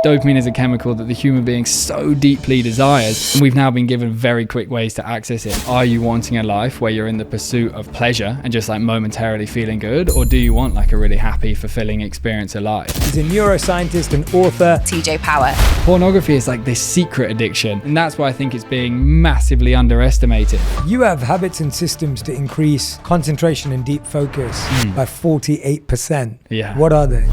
Dopamine is a chemical that the human being so deeply desires, and we've now been given very quick ways to access it. Are you wanting a life where you're in the pursuit of pleasure and just like momentarily feeling good, or do you want like a really happy, fulfilling experience of life? He's a neuroscientist and author. TJ Power. Pornography is like this secret addiction, and that's why I think it's being massively underestimated. You have habits and systems to increase concentration and deep focus by 48%. Yeah. What are they?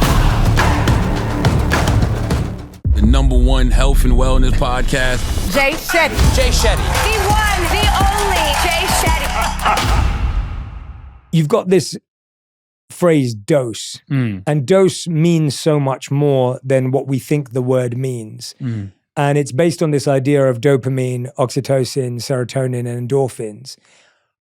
The #1 health and wellness podcast. Jay Shetty. Jay Shetty. The one, the only Jay Shetty. You've got this phrase dose, and dose means so much more than what we think the word means. And it's based on this idea of dopamine, oxytocin, serotonin, and endorphins.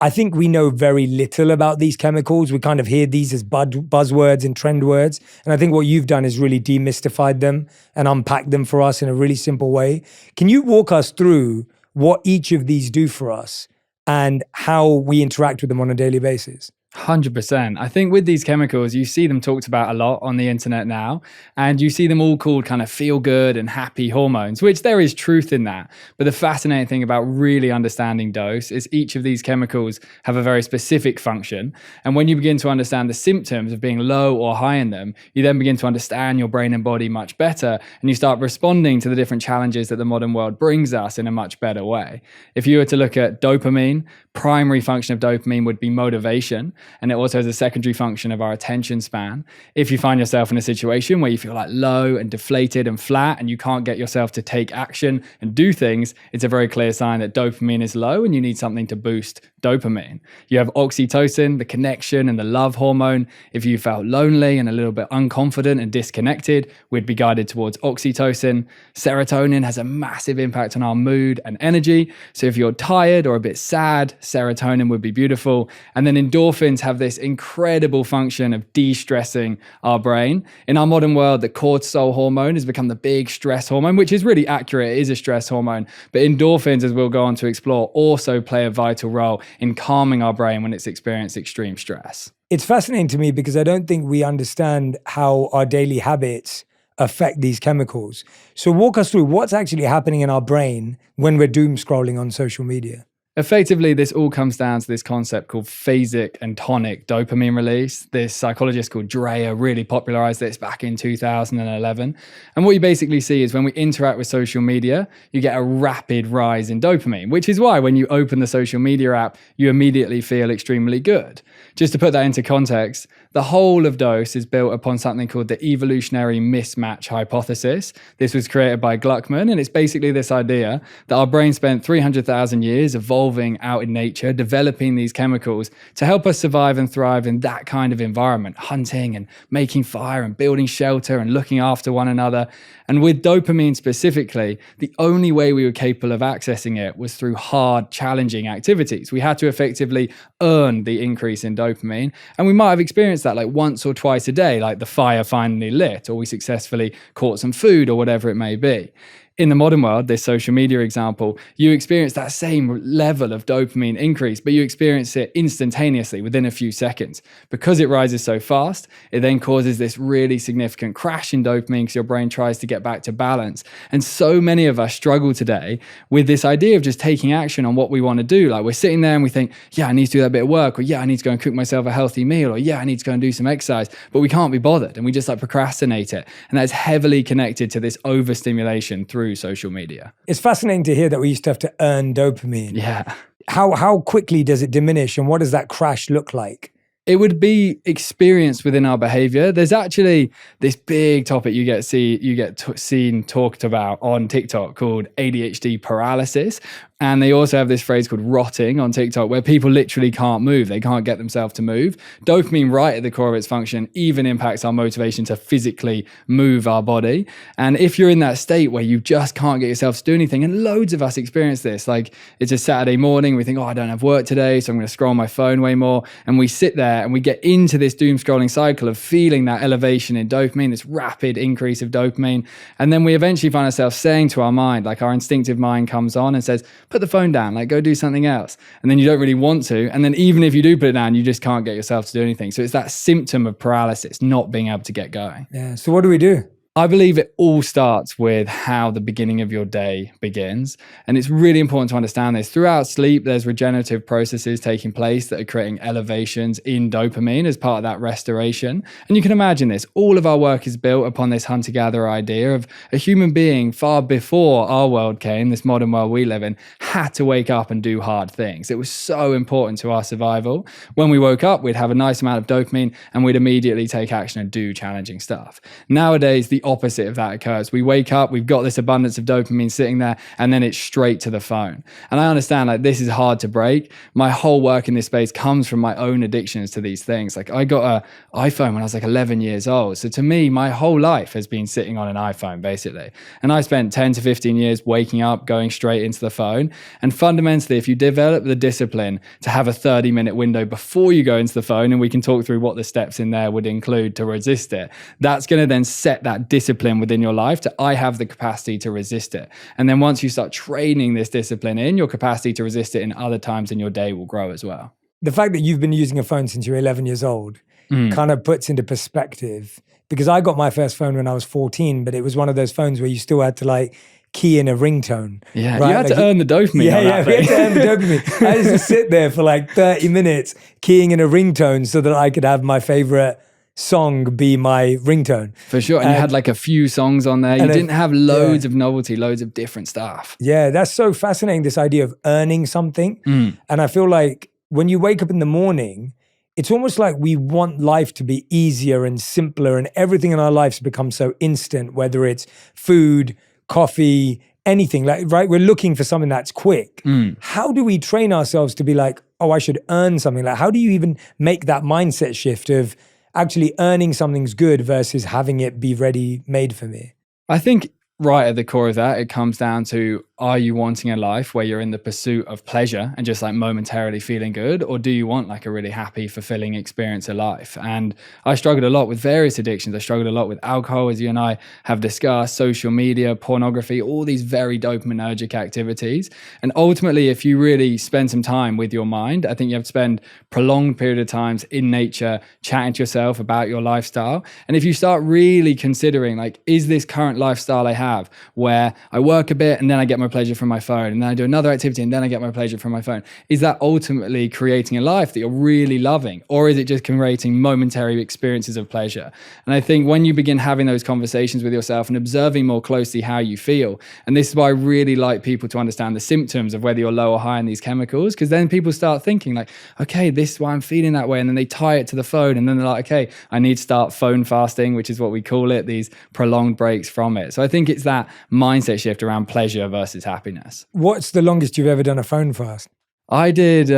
I think we know very little about these chemicals. We kind of hear these as buzzwords and trend words. And I think what you've done is really demystified them and unpacked them for us in a really simple way. Can you walk us through what each of these do for us and how we interact with them on a daily basis? 100%. I think with these chemicals, you see them talked about a lot on the internet now, and you see them all called kind of feel good and happy hormones, which there is truth in that. But the fascinating thing about really understanding dose is each of these chemicals have a very specific function. And when you begin to understand the symptoms of being low or high in them, you then begin to understand your brain and body much better, and you start responding to the different challenges that the modern world brings us in a much better way. If you were to look at dopamine, primary function of dopamine would be motivation. And it also has a secondary function of our attention span. If you find yourself in a situation where you feel like low and deflated and flat and you can't get yourself to take action and do things, it's a very clear sign that dopamine is low and you need something to boost dopamine. You have oxytocin, the connection and the love hormone. If you felt lonely and a little bit unconfident and disconnected, we'd be guided towards oxytocin. Serotonin has a massive impact on our mood and energy. So if you're tired or a bit sad, serotonin would be beautiful. And then endorphins have this incredible function of de-stressing our brain. In our modern world, the cortisol hormone has become the big stress hormone, which is really accurate. It is a stress hormone. But endorphins, as we'll go on to explore, also play a vital role in calming our brain when it's experienced extreme stress. It's fascinating to me because I don't think we understand how our daily habits affect these chemicals. So walk us through what's actually happening in our brain when we're doom scrolling on social media. Effectively, this all comes down to this concept called phasic and tonic dopamine release. This psychologist called Dreyer really popularized this back in 2011. And what you basically see is when we interact with social media, you get a rapid rise in dopamine, which is why when you open the social media app, you immediately feel extremely good. Just to put that into context, the whole of dose is built upon something called the evolutionary mismatch hypothesis. This was created by Gluckman, and it's basically this idea that our brain spent 300,000 years evolving out in nature, developing these chemicals to help us survive and thrive in that kind of environment, hunting and making fire and building shelter and looking after one another. And with dopamine specifically, the only way we were capable of accessing it was through hard, challenging activities. We had to effectively earn the increase in dopamine, and we might have experienced that like once or twice a day, like the fire finally lit, or we successfully caught some food, or whatever it may be. In the modern world, this social media example, you experience that same level of dopamine increase, but you experience it instantaneously within a few seconds. Because it rises so fast, it then causes this really significant crash in dopamine because your brain tries to get back to balance. And so many of us struggle today with this idea of just taking action on what we want to do. Like we're sitting there and we think, yeah, I need to do that bit of work, or yeah, I need to go and cook myself a healthy meal, or yeah, I need to go and do some exercise, but we can't be bothered and we just like procrastinate it. And that's heavily connected to this overstimulation through social media. It's fascinating to hear that we used to have to earn dopamine. Yeah. How quickly does it diminish, and what does that crash look like? It would be experienced within our behavior. There's actually this big topic you get seen talked about on TikTok called ADHD paralysis. And they also have this phrase called rotting on TikTok, where people literally can't move. They can't get themselves to move. Dopamine, right at the core of its function, even impacts our motivation to physically move our body. And if you're in that state where you just can't get yourself to do anything, and loads of us experience this, like it's a Saturday morning, we think, oh, I don't have work today, so I'm going to scroll my phone way more. And we sit there and we get into this doom scrolling cycle of feeling that elevation in dopamine, this rapid increase of dopamine. And then we eventually find ourselves saying to our mind, like our instinctive mind comes on and says, put the phone down, like go do something else. And then you don't really want to. And then even if you do put it down, you just can't get yourself to do anything. So it's that symptom of paralysis, not being able to get going. Yeah. So what do we do? I believe it all starts with how the beginning of your day begins. And it's really important to understand this. Throughout sleep, there's regenerative processes taking place that are creating elevations in dopamine as part of that restoration. And you can imagine this. All of our work is built upon this hunter-gatherer idea of a human being far before our world came, this modern world we live in, had to wake up and do hard things. It was so important to our survival. When we woke up, we'd have a nice amount of dopamine and we'd immediately take action and do challenging stuff. Nowadays, the opposite of that occurs. We wake up, we've got this abundance of dopamine sitting there, and then it's straight to the phone. And I understand like this is hard to break. My whole work in this space comes from my own addictions to these things. Like I got an iPhone when I was like 11 years old. So to me, my whole life has been sitting on an iPhone basically. And I spent 10 to 15 years waking up, going straight into the phone. And fundamentally, if you develop the discipline to have a 30-minute window before you go into the phone, and we can talk through what the steps in there would include to resist it, that's going to then set that discipline within your life to I have the capacity to resist it. And then once you start training this discipline in, your capacity to resist it in other times in your day will grow as well. The fact that you've been using a phone since you're 11 years old kind of puts into perspective, because I got my first phone when I was 14, but it was one of those phones where you still had to like key in a ringtone. Yeah, right? you had to earn the dopamine. Yeah, we had to earn the dopamine. I used to sit there for like 30 minutes keying in a ringtone so that I could have my favorite song be my ringtone. For sure. And you had like a few songs on there. You didn't have loads of novelty, loads of different stuff. Yeah, that's so fascinating, this idea of earning something. And I feel like when you wake up in the morning, it's almost like we want life to be easier and simpler, and everything in our lives become so instant, whether it's food, coffee, anything, like, right? We're looking for something that's quick. How do we train ourselves to be like, oh, I should earn something? Like, how do you even make that mindset shift of actually earning something's good versus having it be ready made for me? I think right at the core of that, it comes down to, are you wanting a life where you're in the pursuit of pleasure and just like momentarily feeling good? Or do you want like a really happy, fulfilling experience of life? And I struggled a lot with various addictions. I struggled a lot with alcohol, as you and I have discussed, social media, pornography, all these very dopaminergic activities. And ultimately, if you really spend some time with your mind, I think you have to spend prolonged period of times in nature, chatting to yourself about your lifestyle. And if you start really considering like, is this current lifestyle I have where I work a bit and then I get my pleasure from my phone, and then I do another activity and then I get my pleasure from my phone, is that ultimately creating a life that you're really loving, or is it just creating momentary experiences of pleasure? And I think when you begin having those conversations with yourself and observing more closely how you feel, and this is why I really like people to understand the symptoms of whether you're low or high in these chemicals, because then people start thinking like, okay, this is why I'm feeling that way, and then they tie it to the phone, and then they're like, okay, I need to start phone fasting, which is what we call it, these prolonged breaks from it. So I think it's that mindset shift around pleasure versus happiness. What's the longest you've ever done a phone fast? I did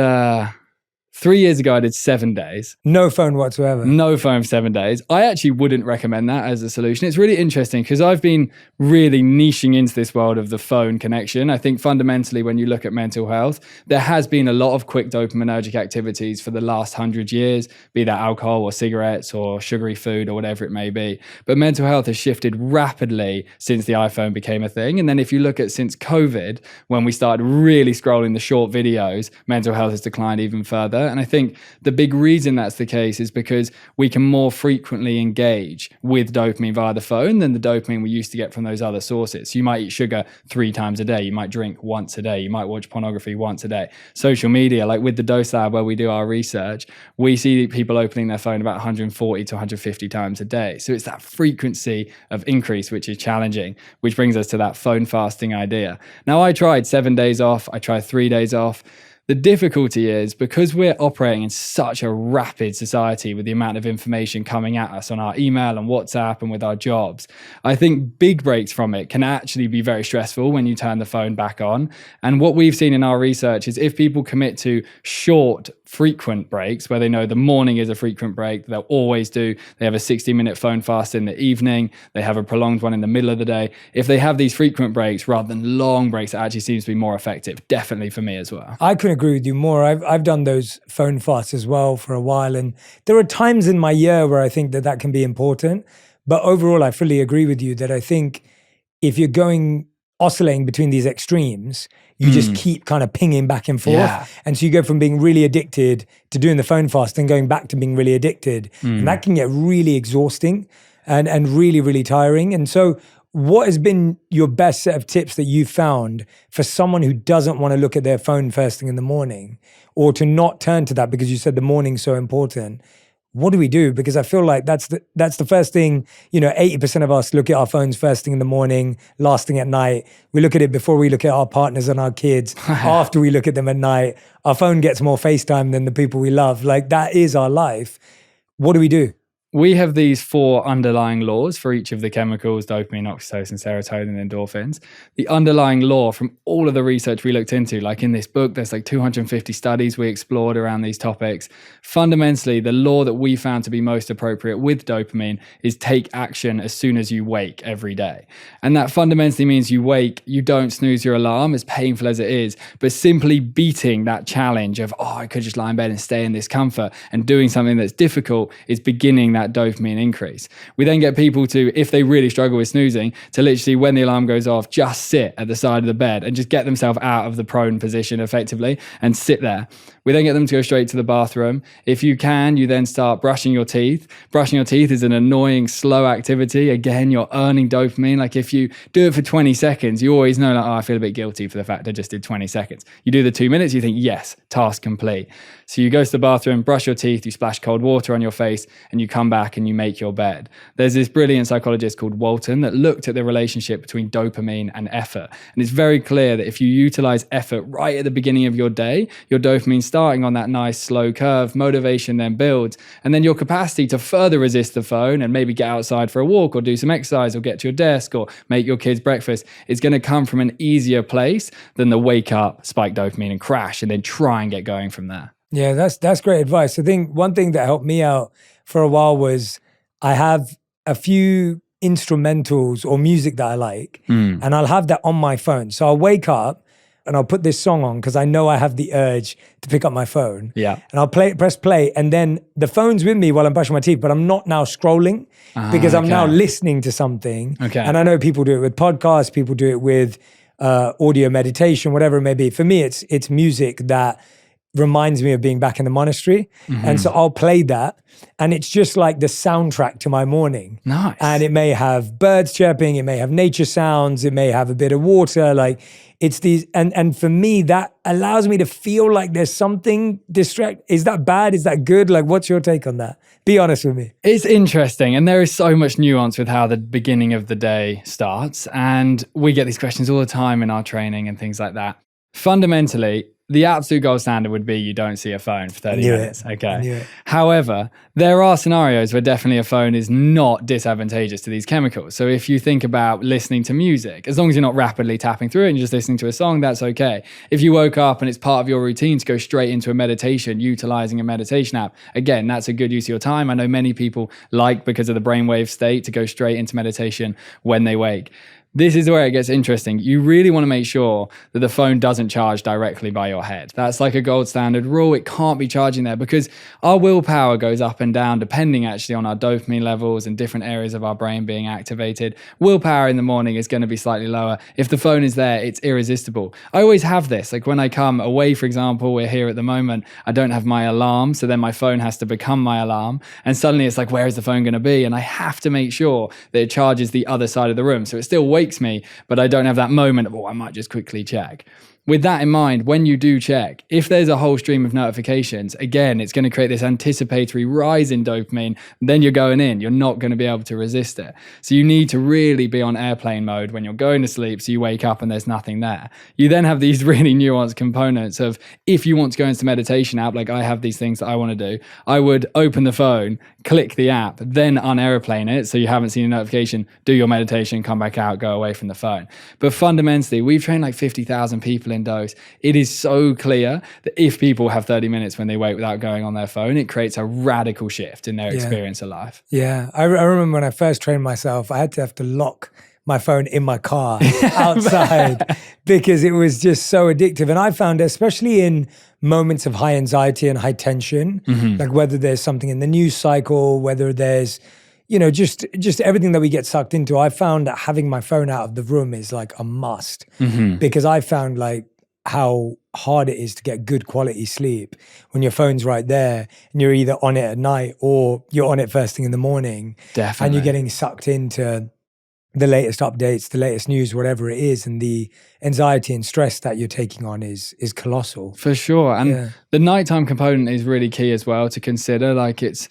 3 years ago, I did 7 days. No phone whatsoever? No phone for 7 days. I actually wouldn't recommend that as a solution. It's really interesting because I've been really niching into this world of the phone connection. I think fundamentally, when you look at mental health, there has been a lot of quick dopaminergic activities for the last 100 years, be that alcohol or cigarettes or sugary food or whatever it may be. But mental health has shifted rapidly since the iPhone became a thing. And then if you look at since COVID, when we started really scrolling the short videos, mental health has declined even further. And I think the big reason that's the case is because we can more frequently engage with dopamine via the phone than the dopamine we used to get from those other sources. So you might eat sugar 3 times a day. You might drink once a day. You might watch pornography once a day. Social media, like with the Dose Lab where we do our research, we see people opening their phone about 140 to 150 times a day. So it's that frequency of increase which is challenging, which brings us to that phone fasting idea. Now, I tried 7 days off. I tried 3 days off. The difficulty is because we're operating in such a rapid society with the amount of information coming at us on our email and WhatsApp and with our jobs, I think big breaks from it can actually be very stressful when you turn the phone back on. And what we've seen in our research is if people commit to short, frequent breaks where they know the morning is a frequent break, they'll always do, they have a 60-minute phone fast in the evening, they have a prolonged one in the middle of the day. If they have these frequent breaks rather than long breaks, it actually seems to be more effective, definitely for me as well. I couldn't agree with you more. I've done those phone fasts as well for a while, and there are times in my year where I think that can be important, but overall I fully agree with you that I think if you're oscillating between these extremes, you just keep kind of pinging back and forth. Yeah. And so you go from being really addicted to doing the phone fast and going back to being really addicted. And that can get really exhausting. and really, really tiring. And so what has been your best set of tips that you've found for someone who doesn't want to look at their phone first thing in the morning, or to not turn to that because you said the morning's so important? What do we do? Because I feel like that's the first thing, 80% of us look at our phones first thing in the morning, last thing at night. We look at it before we look at our partners and our kids, after we look at them at night. Our phone gets more FaceTime than the people we love. Like, that is our life. What do we do? We have these 4 underlying laws for each of the chemicals: dopamine, oxytocin, serotonin, and endorphins. The underlying law from all of the research we looked into, like in this book, there's like 250 studies we explored around these topics. Fundamentally, the law that we found to be most appropriate with dopamine is take action as soon as you wake every day. And that fundamentally means you wake, you don't snooze your alarm, as painful as it is, but simply beating that challenge of, I could just lie in bed and stay in this comfort, and doing something that's difficult is beginning that dopamine increase. We then get people to, if they really struggle with snoozing, to literally, when the alarm goes off, just sit at the side of the bed and just get themselves out of the prone position effectively and sit there. We then get them to go straight to the bathroom. If you can, you then start brushing your teeth. Brushing your teeth is an annoying, slow activity. Again, you're earning dopamine. Like, if you do it for 20 seconds, you always know, like, I feel a bit guilty for the fact I just did 20 seconds. You do the 2 minutes, you think, yes, task complete. So you go to the bathroom, brush your teeth, you splash cold water on your face, and you come back and you make your bed. There's this brilliant psychologist called Walton that looked at the relationship between dopamine and effort. And it's very clear that if you utilize effort right at the beginning of your day, your dopamine starting on that nice slow curve, motivation then builds, and then your capacity to further resist the phone and maybe get outside for a walk or do some exercise or get to your desk or make your kids breakfast is going to come from an easier place than the wake up, spike dopamine and crash and then try and get going from there. Yeah, that's great advice. I think one thing that helped me out for a while was I have a few instrumentals or music that I like, and I'll have that on my phone. So I'll wake up and I'll put this song on because I know I have the urge to pick up my phone. Yeah. And I'll press play, and then the phone's with me while I'm brushing my teeth, but I'm not now scrolling because I'm now listening to something. Okay. And I know people do it with podcasts, people do it with audio meditation, whatever it may be. For me, it's music that reminds me of being back in the monastery. And so I'll play that, and it's just like the soundtrack to my morning. Nice. And it may have birds chirping, it may have nature sounds, it may have a bit of water, like it's these, and for me, that allows me to feel like there's something Is that bad? Is that good? Like, what's your take on that? Be honest with me. It's interesting. And there is so much nuance with how the beginning of the day starts. And we get these questions all the time in our training and things like that. Fundamentally, the absolute gold standard would be you don't see a phone for 30 minutes. Okay. However, there are scenarios where definitely a phone is not disadvantageous to these chemicals. So if you think about listening to music, as long as you're not rapidly tapping through it and you're just listening to a song, that's okay. If you woke up and it's part of your routine to go straight into a meditation, utilizing a meditation app, again, that's a good use of your time. I know many people like, because of the brainwave state, to go straight into meditation when they wake. This is where it gets interesting. You really want to make sure that the phone doesn't charge directly by your head. That's like a gold standard rule. It can't be charging there because our willpower goes up and down depending actually on our dopamine levels and different areas of our brain being activated. Willpower in the morning is going to be slightly lower. If the phone is there, it's irresistible. I always have this. Like when I come away, for example, we're here at the moment, I don't have my alarm. So then my phone has to become my alarm. And suddenly it's like, where is the phone going to be? And I have to make sure that it charges the other side of the room. So it still wakes me, but I don't have that moment of, I might just quickly check. With that in mind, when you do check, if there's a whole stream of notifications, again, it's going to create this anticipatory rise in dopamine. Then you're going in, you're not going to be able to resist it. So you need to really be on airplane mode when you're going to sleep, so you wake up and there's nothing there. You then have these really nuanced components of, if you want to go into meditation app, like I have these things that I want to do, I would open the phone, click the app, then unairplane it, so you haven't seen a notification, do your meditation, come back out, go away from the phone. But fundamentally, we've trained like 50,000 people in Dose. It is so clear that if people have 30 minutes when they wake without going on their phone, it creates a radical shift in their experience of life. Yeah, I remember when I first trained myself, I had to have to lock my phone in my car outside because it was just so addictive. And I found, especially in moments of high anxiety and high tension, like whether there's something in the news cycle, whether there's, just everything that we get sucked into, I found that having my phone out of the room is like a must because I found like how hard it is to get good quality sleep when your phone's right there and you're either on it at night or you're on it first thing in the morning. Definitely. And you're getting sucked into the latest updates, the latest news, whatever it is, and the anxiety and stress that you're taking on is colossal. For sure. And the nighttime component is really key as well to consider. Like, it's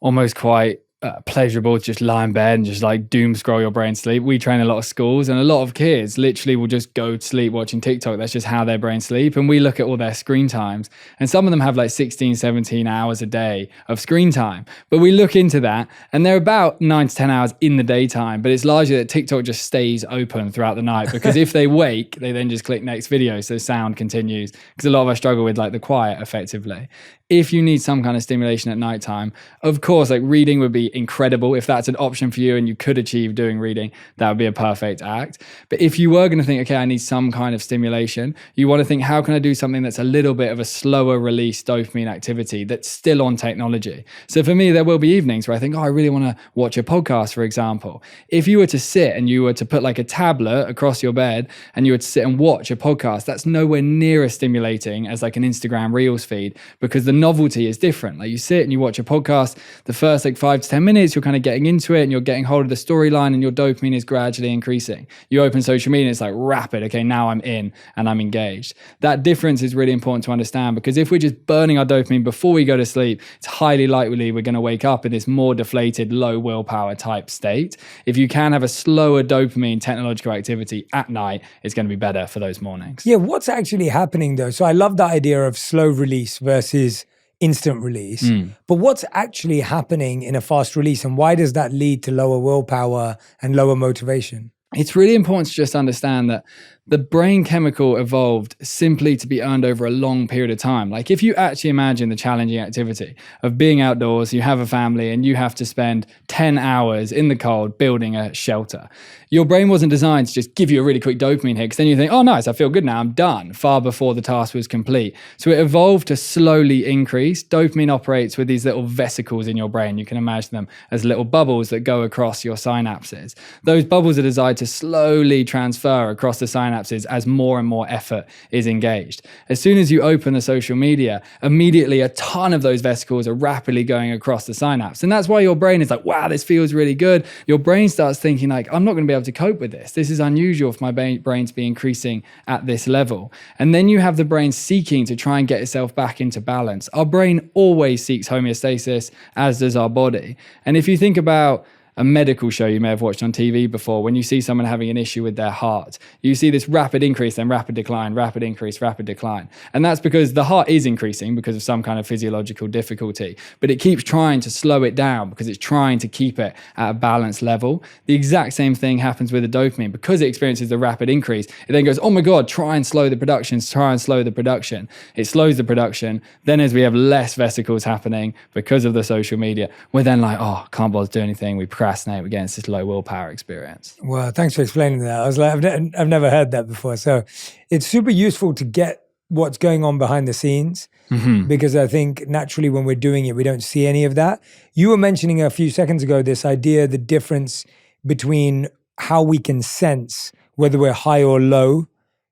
almost quite pleasurable to just lie in bed and just like doom scroll your brain to sleep. We train a lot of schools, and a lot of kids literally will just go to sleep watching TikTok. That's just how their brain sleep. And we look at all their screen times, and some of them have like 16, 17 hours a day of screen time. But we look into that, and they're about 9 to 10 hours in the daytime. But it's largely that TikTok just stays open throughout the night, because if they wake, they then just click next video. So sound continues, because a lot of us struggle with like the quiet effectively. If you need some kind of stimulation at nighttime, of course, like reading would be incredible. If that's an option for you and you could achieve doing reading, that would be a perfect act. But if you were going to think, okay, I need some kind of stimulation, you want to think, how can I do something that's a little bit of a slower release dopamine activity that's still on technology? So for me, there will be evenings where I think, oh, I really want to watch a podcast, for example. If you were to sit and you were to put like a tablet across your bed and you were to sit and watch a podcast, that's nowhere near as stimulating as like an Instagram Reels feed, because the novelty is different. Like, you sit and you watch a podcast, the first like 5 to 10 minutes, you're kind of getting into it and you're getting hold of the storyline and your dopamine is gradually increasing. You open social media, it's like rapid. Okay, now I'm in and I'm engaged. That difference is really important to understand, because if we're just burning our dopamine before we go to sleep, it's highly likely we're going to wake up in this more deflated, low willpower type state. If you can have a slower dopamine technological activity at night, it's going to be better for those mornings. Yeah, what's actually happening though? So I love that idea of slow release versus instant release. But what's actually happening in a fast release, and why does that lead to lower willpower and lower motivation? It's really important to just understand that the brain chemical evolved simply to be earned over a long period of time. Like, if you actually imagine the challenging activity of being outdoors, you have a family and you have to spend 10 hours in the cold building a shelter. Your brain wasn't designed to just give you a really quick dopamine hit, because then you think, oh, nice, I feel good now, I'm done, far before the task was complete. So it evolved to slowly increase. Dopamine operates with these little vesicles in your brain. You can imagine them as little bubbles that go across your synapses. Those bubbles are designed to slowly transfer across the synapses as more and more effort is engaged. As soon as you open the social media, immediately a ton of those vesicles are rapidly going across the synapse. And that's why your brain is like, wow, this feels really good. Your brain starts thinking like, I'm not going to be able to cope with this. This is unusual for my brain to be increasing at this level. And then you have the brain seeking to try and get itself back into balance. Our brain always seeks homeostasis, as does our body. And if you think about a medical show you may have watched on TV before, when you see someone having an issue with their heart, you see this rapid increase, then rapid decline, rapid increase, rapid decline. And that's because the heart is increasing because of some kind of physiological difficulty, but it keeps trying to slow it down because it's trying to keep it at a balanced level. The exact same thing happens with the dopamine. Because it experiences the rapid increase, it then goes, oh my God, try and slow the production, try and slow the production. It slows the production. Then as we have less vesicles happening because of the social media, we're then like, oh, can't bother to do anything. We procrastinate against this low willpower experience. Well, thanks for explaining that. I was like, I've never heard that before. So it's super useful to get what's going on behind the scenes, because I think naturally when we're doing it, we don't see any of that. You were mentioning a few seconds ago this idea, the difference between how we can sense whether we're high or low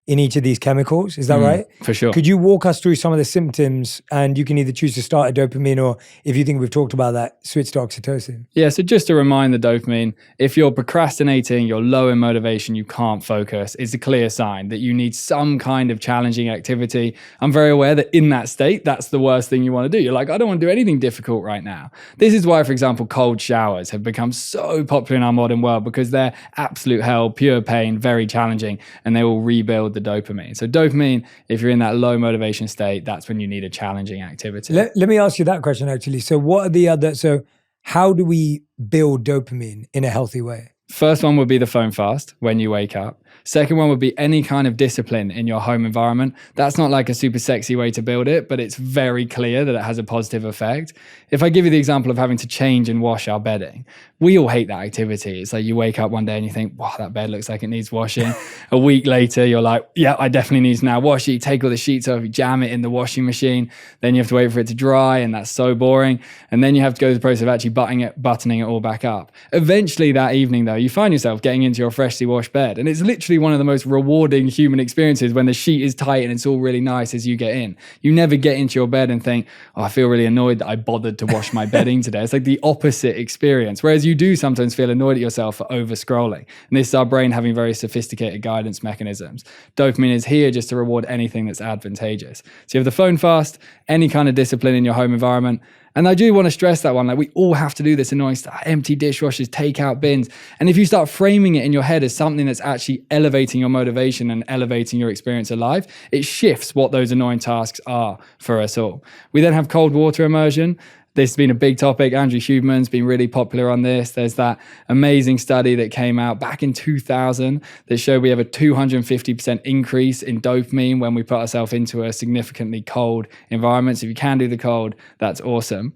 in each of these chemicals. Is that right? For sure. Could you walk us through some of the symptoms, and you can either choose to start at dopamine, or if you think we've talked about that, switch to oxytocin? Yeah, so just to remind the dopamine, if you're procrastinating, you're low in motivation, you can't focus, it's a clear sign that you need some kind of challenging activity. I'm very aware that in that state, that's the worst thing you want to do. You're like, I don't want to do anything difficult right now. This is why, for example, cold showers have become so popular in our modern world, because they're absolute hell, pure pain, very challenging, and they will rebuild the dopamine. So dopamine, if you're in that low motivation state, that's when you need a challenging activity. Let me ask you that question actually. So what are the other, so how do we build dopamine in a healthy way? First one would be the phone fast when you wake up. Second one would be any kind of discipline in your home environment. That's not like a super sexy way to build it, but it's very clear that it has a positive effect. If I give you the example of having to change and wash our bedding, we all hate that activity. It's like you wake up one day and you think, wow, that bed looks like it needs washing. A week later, you're like, yeah, I definitely need to now wash it. You take all the sheets off, you jam it in the washing machine. Then you have to wait for it to dry, and that's so boring. And then you have to go through the process of actually buttoning it all back up. Eventually that evening though, you find yourself getting into your freshly washed bed. And it's literally one of the most rewarding human experiences when the sheet is tight and it's all really nice as you get in. You never get into your bed and think, oh, I feel really annoyed that I bothered to wash my bedding today. It's like the opposite experience. Whereas you do sometimes feel annoyed at yourself for over scrolling. And this is our brain having very sophisticated guidance mechanisms. Dopamine is here just to reward anything that's advantageous. So you have the phone fast, any kind of discipline in your home environment. And I do want to stress that one, like we all have to do this annoying stuff, empty dishwashers, take out bins. And if you start framing it in your head as something that's actually elevating your motivation and elevating your experience of life, it shifts what those annoying tasks are for us all. We then have cold water immersion. This has been a big topic. Andrew Huberman's been really popular on this. There's that amazing study that came out back in 2000 that showed we have a 250% increase in dopamine when we put ourselves into a significantly cold environment. So if you can do the cold, that's awesome.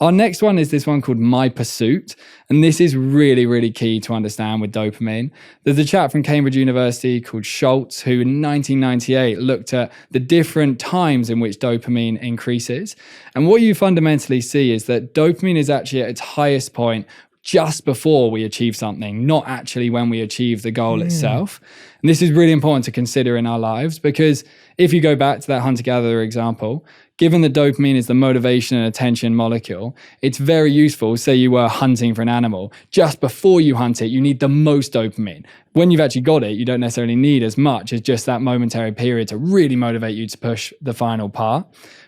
Our next one is this one called My Pursuit. And this is really, really key to understand with dopamine. There's a chap from Cambridge University called Schultz who in 1998 looked at the different times in which dopamine increases. And what you fundamentally see is that dopamine is actually at its highest point just before we achieve something, not actually when we achieve the goal itself. And this is really important to consider in our lives because if you go back to that hunter-gatherer example, given that dopamine is the motivation and attention molecule, it's very useful. Say you were hunting for an animal. Just before you hunt it, you need the most dopamine. When you've actually got it, you don't necessarily need as much as just that momentary period to really motivate you to push the final part.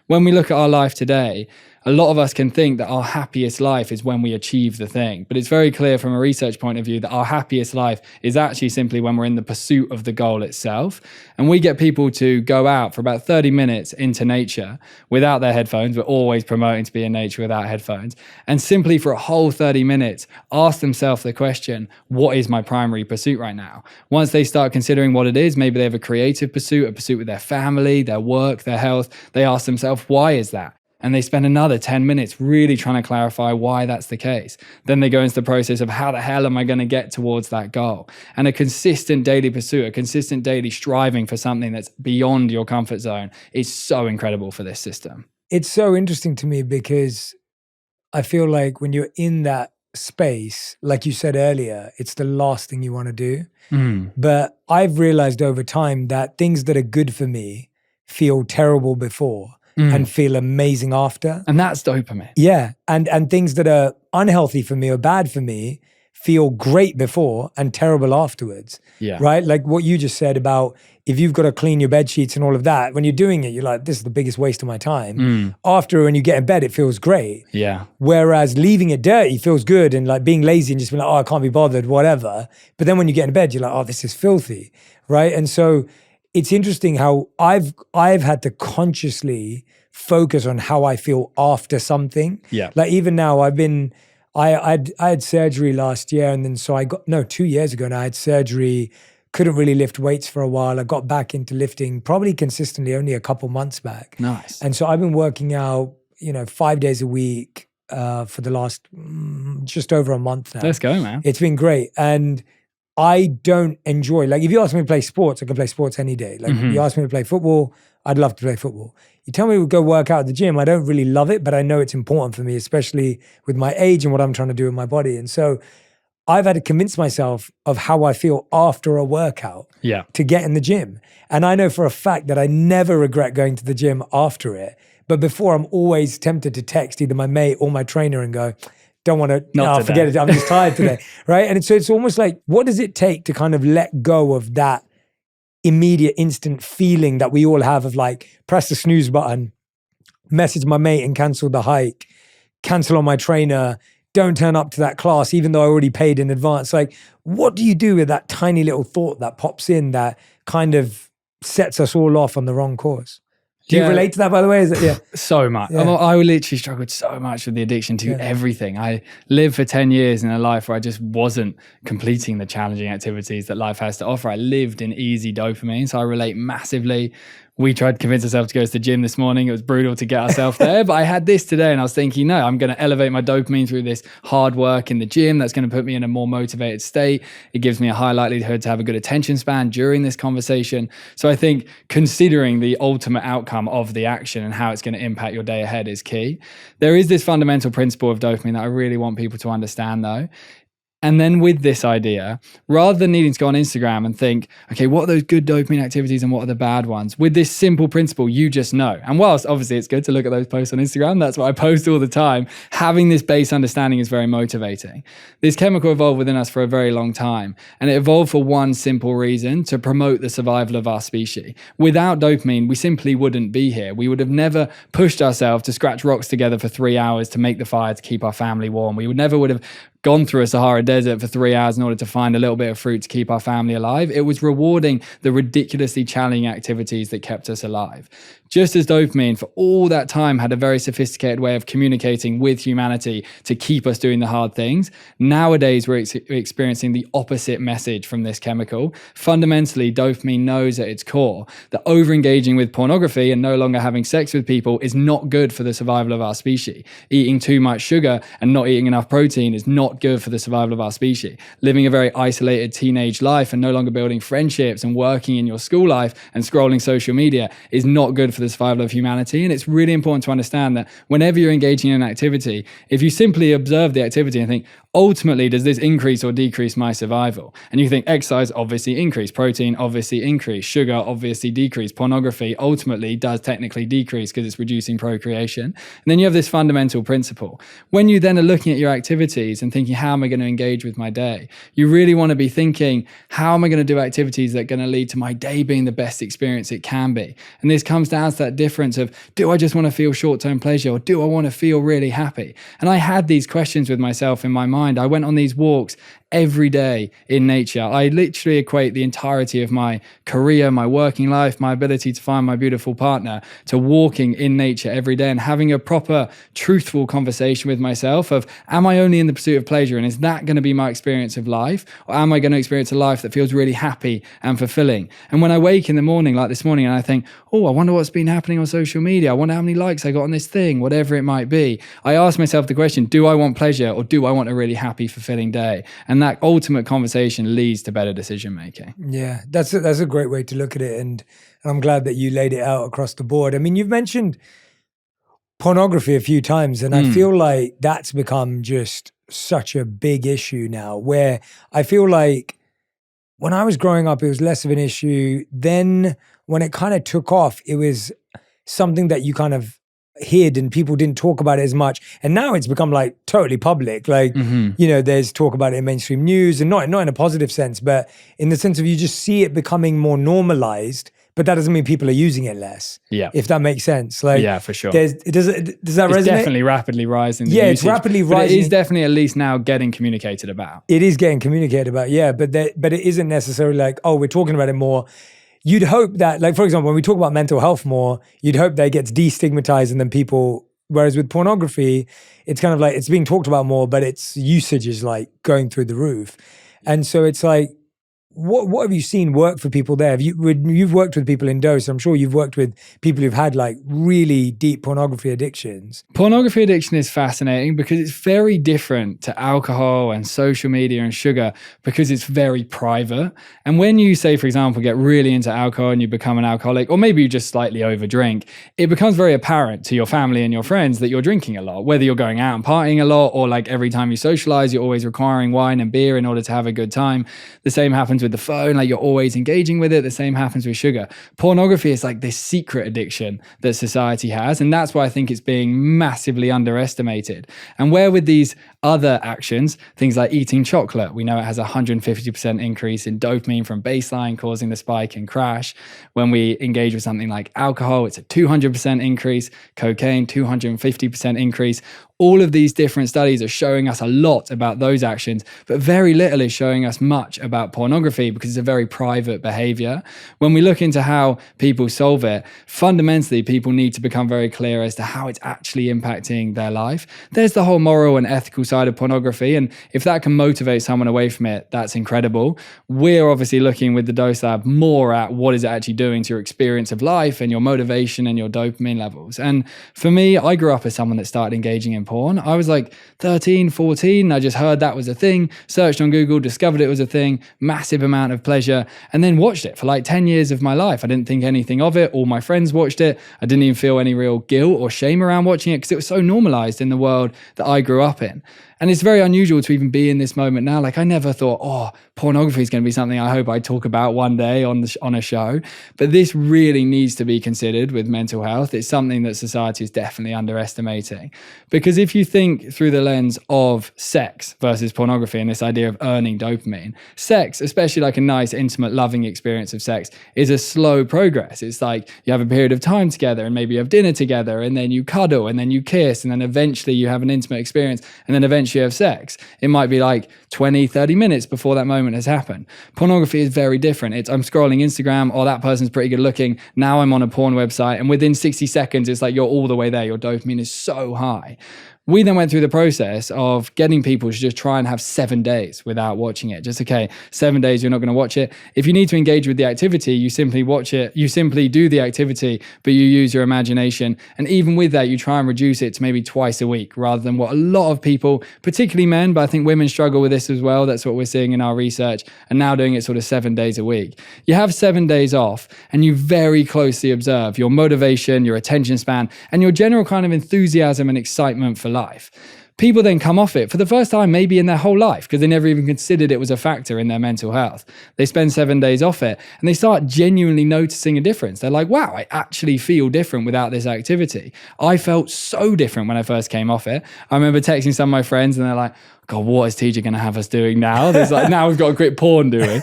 When we look at our life today, a lot of us can think that our happiest life is when we achieve the thing. But it's very clear from a research point of view that our happiest life is actually simply when we're in the pursuit of the goal itself. And we get people to go out for about 30 minutes into nature without their headphones. We're always promoting to be in nature without headphones. And simply for a whole 30 minutes, ask themselves the question, what is my primary pursuit right now? Once they start considering what it is, maybe they have a creative pursuit, a pursuit with their family, their work, their health. They ask themselves, why is that? And they spend another 10 minutes really trying to clarify why that's the case. Then they go into the process of how the hell am I going to get towards that goal? And a consistent daily pursuit, a consistent daily striving for something that's beyond your comfort zone is so incredible for this system. It's so interesting to me because I feel like when you're in that space, like you said earlier, it's the last thing you want to do. But I've realized over time that things that are good for me feel terrible before. And feel amazing after. And that's dopamine. Yeah. And things that are unhealthy for me or bad for me feel great before and terrible afterwards. Yeah. Right? Like what you just said about if you've got to clean your bed sheets and all of that, when you're doing it, you're like, this is the biggest waste of my time. After, when you get in bed, it feels great. Yeah. Whereas leaving it dirty feels good and like being lazy and just being like, oh, I can't be bothered, whatever. But then when you get in bed, you're like, oh, this is filthy. Right? And so it's interesting how I've had to consciously focus on how I feel after something. Yeah. Like even now I had surgery last year and then 2 years ago now I had surgery, couldn't really lift weights for a while. I got back into lifting probably consistently only a couple months back. Nice. And so I've been working out, 5 days a week for the last just over a month now. Let's go, man. It's been great. And I don't enjoy, like if you ask me to play sports, I can play sports any day. Like you ask me to play football, I'd love to play football. You tell me to go work out at the gym, I don't really love it, but I know it's important for me, especially with my age and what I'm trying to do with my body. And so I've had to convince myself of how I feel after a workout to get in the gym. And I know for a fact that I never regret going to the gym after it. But before, I'm always tempted to text either my mate or my trainer and go, don't want to, forget it, I'm just tired today, right? And so it's almost like, what does it take to kind of let go of that immediate instant feeling that we all have of like, press the snooze button, message my mate and cancel the hike, cancel on my trainer, don't turn up to that class even though I already paid in advance. Like, what do you do with that tiny little thought that pops in that kind of sets us all off on the wrong course? Do you relate to that, by the way? Is it, So much. Yeah. I literally struggled so much with the addiction to everything. I lived for 10 years in a life where I just wasn't completing the challenging activities that life has to offer. I lived in easy dopamine, so I relate massively. We tried to convince ourselves to go to the gym this morning. It was brutal to get ourselves there, but I had this today and I was thinking, no, I'm going to elevate my dopamine through this hard work in the gym. That's going to put me in a more motivated state. It gives me a high likelihood to have a good attention span during this conversation. So I think considering the ultimate outcome of the action and how it's going to impact your day ahead is key. There is this fundamental principle of dopamine that I really want people to understand though. And then with this idea, rather than needing to go on Instagram and think, okay, what are those good dopamine activities and what are the bad ones? With this simple principle, you just know. And whilst obviously it's good to look at those posts on Instagram, that's what I post all the time, having this base understanding is very motivating. This chemical evolved within us for a very long time. And it evolved for one simple reason, to promote the survival of our species. Without dopamine, we simply wouldn't be here. We would have never pushed ourselves to scratch rocks together for 3 hours to make the fire to keep our family warm. We would have gone through a Sahara desert for 3 hours in order to find a little bit of fruit to keep our family alive. It was rewarding the ridiculously challenging activities that kept us alive. Just as dopamine for all that time had a very sophisticated way of communicating with humanity to keep us doing the hard things, nowadays we're experiencing the opposite message from this chemical. Fundamentally, dopamine knows at its core that over-engaging with pornography and no longer having sex with people is not good for the survival of our species. Eating too much sugar and not eating enough protein is not good for the survival of our species. Living a very isolated teenage life and no longer building friendships and working in your school life and scrolling social media is not good for the survival of humanity. And it's really important to understand that whenever you're engaging in an activity, if you simply observe the activity and think, ultimately, does this increase or decrease my survival? And you think exercise obviously increase, protein obviously increase, sugar obviously decrease, pornography ultimately does technically decrease because it's reducing procreation. And then you have this fundamental principle. When you then are looking at your activities and thinking, how am I going to engage with my day? You really want to be thinking, how am I going to do activities that are going to lead to my day being the best experience it can be? And this comes down to that difference of, do I just want to feel short-term pleasure or do I want to feel really happy? And I had these questions with myself in my mind. I went on these walks every day in nature. I literally equate the entirety of my career, my working life, my ability to find my beautiful partner to walking in nature every day and having a proper, truthful conversation with myself of, am I only in the pursuit of pleasure? And is that going to be my experience of life? Or am I going to experience a life that feels really happy and fulfilling? And when I wake in the morning, like this morning, and I think, oh, I wonder what's been happening on social media. I wonder how many likes I got on this thing, whatever it might be. I ask myself the question, do I want pleasure or do I want a really happy, fulfilling day? And that ultimate conversation leads to better decision making. Yeah, that's a great way to look at it. And I'm glad that you laid it out across the board. I mean, you've mentioned pornography a few times, and I feel like that's become just such a big issue now, where I feel like when I was growing up, it was less of an issue. Then when it kind of took off, it was something that you kind of hid and people didn't talk about it as much. And now it's become like totally public. Like, you know, there's talk about it in mainstream news, and not in a positive sense, but in the sense of you just see it becoming more normalized, but that doesn't mean people are using it less. Yeah. If that makes sense. Like, yeah, for sure. Does that resonate? It's definitely rapidly rising. Yeah, usage, it's rapidly rising. But it is definitely at least now getting communicated about. It is getting communicated about, yeah. But it isn't necessarily like, oh, we're talking about it more. You'd hope that, like, for example, when we talk about mental health more, you'd hope that it gets destigmatized and then people, whereas with pornography, it's kind of like, it's being talked about more, but its usage is like going through the roof. And so it's like, what have you seen work for people there? You've worked with people in dose. I'm sure you've worked with people who've had like really deep pornography addictions. Pornography addiction is fascinating because it's very different to alcohol and social media and sugar because it's very private. And when you say, for example, get really into alcohol and you become an alcoholic, or maybe you just slightly overdrink, it becomes very apparent to your family and your friends that you're drinking a lot, whether you're going out and partying a lot or like every time you socialize, you're always requiring wine and beer in order to have a good time. The same happens with the phone, like you're always engaging with it. The same happens with sugar. Pornography is like this secret addiction that society has, and that's why I think it's being massively underestimated. And where with these other actions, things like eating chocolate, we know it has a 150% increase in dopamine from baseline, causing the spike and crash. When we engage with something like alcohol, it's a 200% increase, cocaine, 250% increase. All of these different studies are showing us a lot about those actions, but very little is showing us much about pornography because it's a very private behavior. When we look into how people solve it, fundamentally, people need to become very clear as to how it's actually impacting their life. There's the whole moral and ethical side of pornography, and if that can motivate someone away from it, that's incredible. We're obviously looking with the Dose Lab more at what is it actually doing to your experience of life and your motivation and your dopamine levels. And for me, I grew up as someone that started engaging in porn. I was like 13, 14. I just heard that was a thing, searched on Google, discovered it was a thing, massive amount of pleasure, and then watched it for like 10 years of my life. I didn't think anything of it. All my friends watched it. I didn't even feel any real guilt or shame around watching it because it was so normalized in the world that I grew up in. And it's very unusual to even be in this moment now. Like I never thought, pornography is going to be something I hope I talk about one day on a show. But this really needs to be considered with mental health. It's something that society is definitely underestimating. Because if you think through the lens of sex versus pornography and this idea of earning dopamine, sex, especially like a nice, intimate, loving experience of sex, is a slow progress. It's like you have a period of time together and maybe you have dinner together and then you cuddle and then you kiss and then eventually you have an intimate experience and then eventually you have sex. It might be like 20, 30 minutes before that moment has happened. Pornography is very different. I'm scrolling Instagram, that person's pretty good looking. Now I'm on a porn website and within 60 seconds, it's like you're all the way there. Your dopamine is so high. We then went through the process of getting people to just try and have 7 days without watching it. Just, 7 days, you're not going to watch it. If you need to engage with the activity, you simply watch it. You simply do the activity, but you use your imagination. And even with that, you try and reduce it to maybe twice a week rather than what a lot of people, particularly men, but I think women struggle with this as well. That's what we're seeing in our research. And now doing it sort of 7 days a week. You have 7 days off and you very closely observe your motivation, your attention span, and your general kind of enthusiasm and excitement for life. People then come off it for the first time maybe in their whole life because they never even considered it was a factor in their mental health. They spend 7 days off it and they start genuinely noticing a difference. They're like, wow, I actually feel different without this activity. I felt so different when I first came off it. I remember texting some of my friends and they're like, God, what is TJ going to have us doing now? There's like, now we've got to quit porn, do we?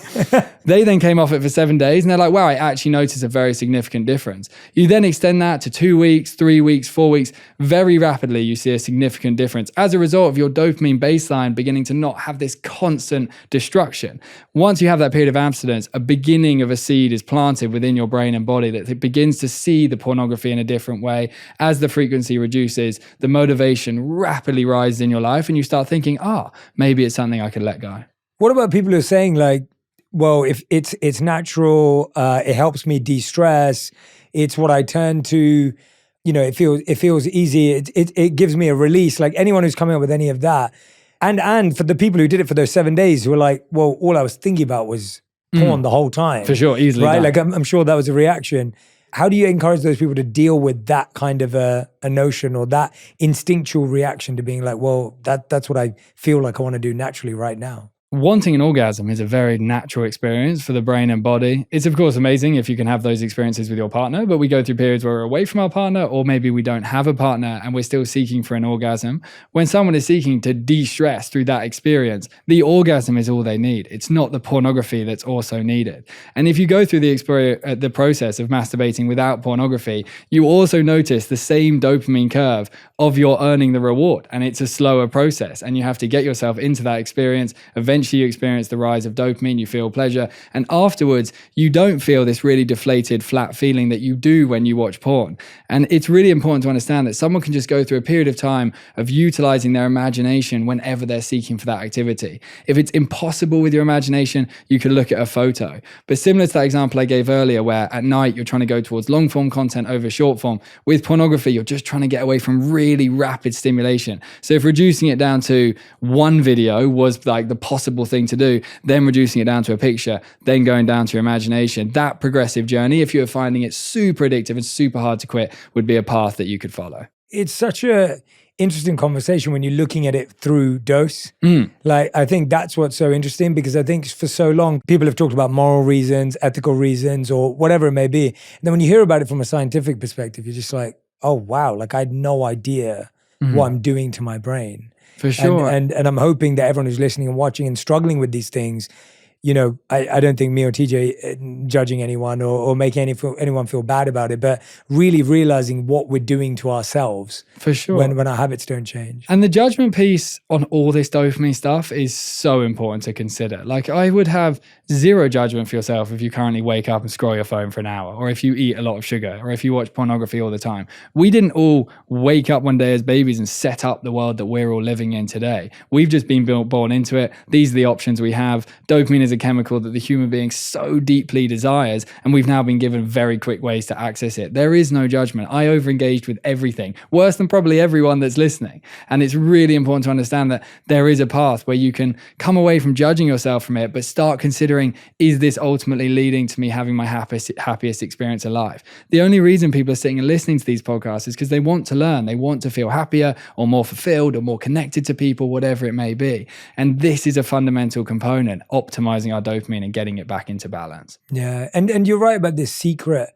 They then came off it for 7 days and they're like, wow, I actually noticed a very significant difference. You then extend that to 2 weeks, 3 weeks, 4 weeks. Very rapidly, you see a significant difference as a result of your dopamine baseline beginning to not have this constant destruction. Once you have that period of abstinence, a beginning of a seed is planted within your brain and body that it begins to see the pornography in a different way. As the frequency reduces, the motivation rapidly rises in your life and you start thinking, maybe it's something I could let go. What about people who are saying like, well, if it's natural, it helps me de-stress, it's what I turn to, it feels easy, it gives me a release. Like anyone who's coming up with any of that. And for the people who did it for those 7 days who were like, well, all I was thinking about was porn the whole time. For sure, easily right? done. Like I'm sure that was a reaction. How do you encourage those people to deal with that kind of a notion or that instinctual reaction to being like, well, that's what I feel like I want to do naturally right now? Wanting an orgasm is a very natural experience for the brain and body. It's of course amazing if you can have those experiences with your partner, but we go through periods where we're away from our partner or maybe we don't have a partner and we're still seeking for an orgasm. When someone is seeking to de-stress through that experience, the orgasm is all they need. It's not the pornography that's also needed. And if you go through the process of masturbating without pornography, you also notice the same dopamine curve of your earning the reward. And it's a slower process and you have to get yourself into that experience. Eventually you experience the rise of dopamine, you feel pleasure, and afterwards you don't feel this really deflated, flat feeling that you do when you watch porn. And it's really important to understand that someone can just go through a period of time of utilizing their imagination whenever they're seeking for that activity. If it's impossible with your imagination, you can look at a photo. But similar to that example I gave earlier, where at night you're trying to go towards long form content over short form, with pornography, you're just trying to get away from really rapid stimulation. So if reducing it down to one video was like the possible thing to do, then reducing it down to a picture, then going down to your imagination, that progressive journey, if you're finding it super addictive and super hard to quit, would be a path that you could follow. It's such a interesting conversation when you're looking at it through dose. Like, I think that's what's so interesting, because I think for so long, people have talked about moral reasons, ethical reasons, or whatever it may be. And then when you hear about it from a scientific perspective, you're just like, oh, wow, like I had no idea what I'm doing to my brain. For sure. And I'm hoping that everyone who's listening and watching and struggling with these things, I don't think me or TJ judging anyone or making anyone feel bad about it, but really realizing what we're doing to ourselves. For sure. When our habits don't change. And the judgment piece on all this dopamine stuff is so important to consider. Like, I would have zero judgment for yourself if you currently wake up and scroll your phone for an hour, or if you eat a lot of sugar, or if you watch pornography all the time. We didn't all wake up one day as babies and set up the world that we're all living in today. We've just been born into it. These are the options we have. Dopamine is a chemical that the human being so deeply desires, and we've now been given very quick ways to access it. There is no judgment. I overengaged with everything, worse than probably everyone that's listening. And it's really important to understand that there is a path where you can come away from judging yourself from it, but start considering considering, is this ultimately leading to me having my happiest experience of life? The only reason people are sitting and listening to these podcasts is because they want to learn. They want to feel happier or more fulfilled or more connected to people, whatever it may be. And this is a fundamental component, optimizing our dopamine and getting it back into balance. Yeah. And you're right about this secret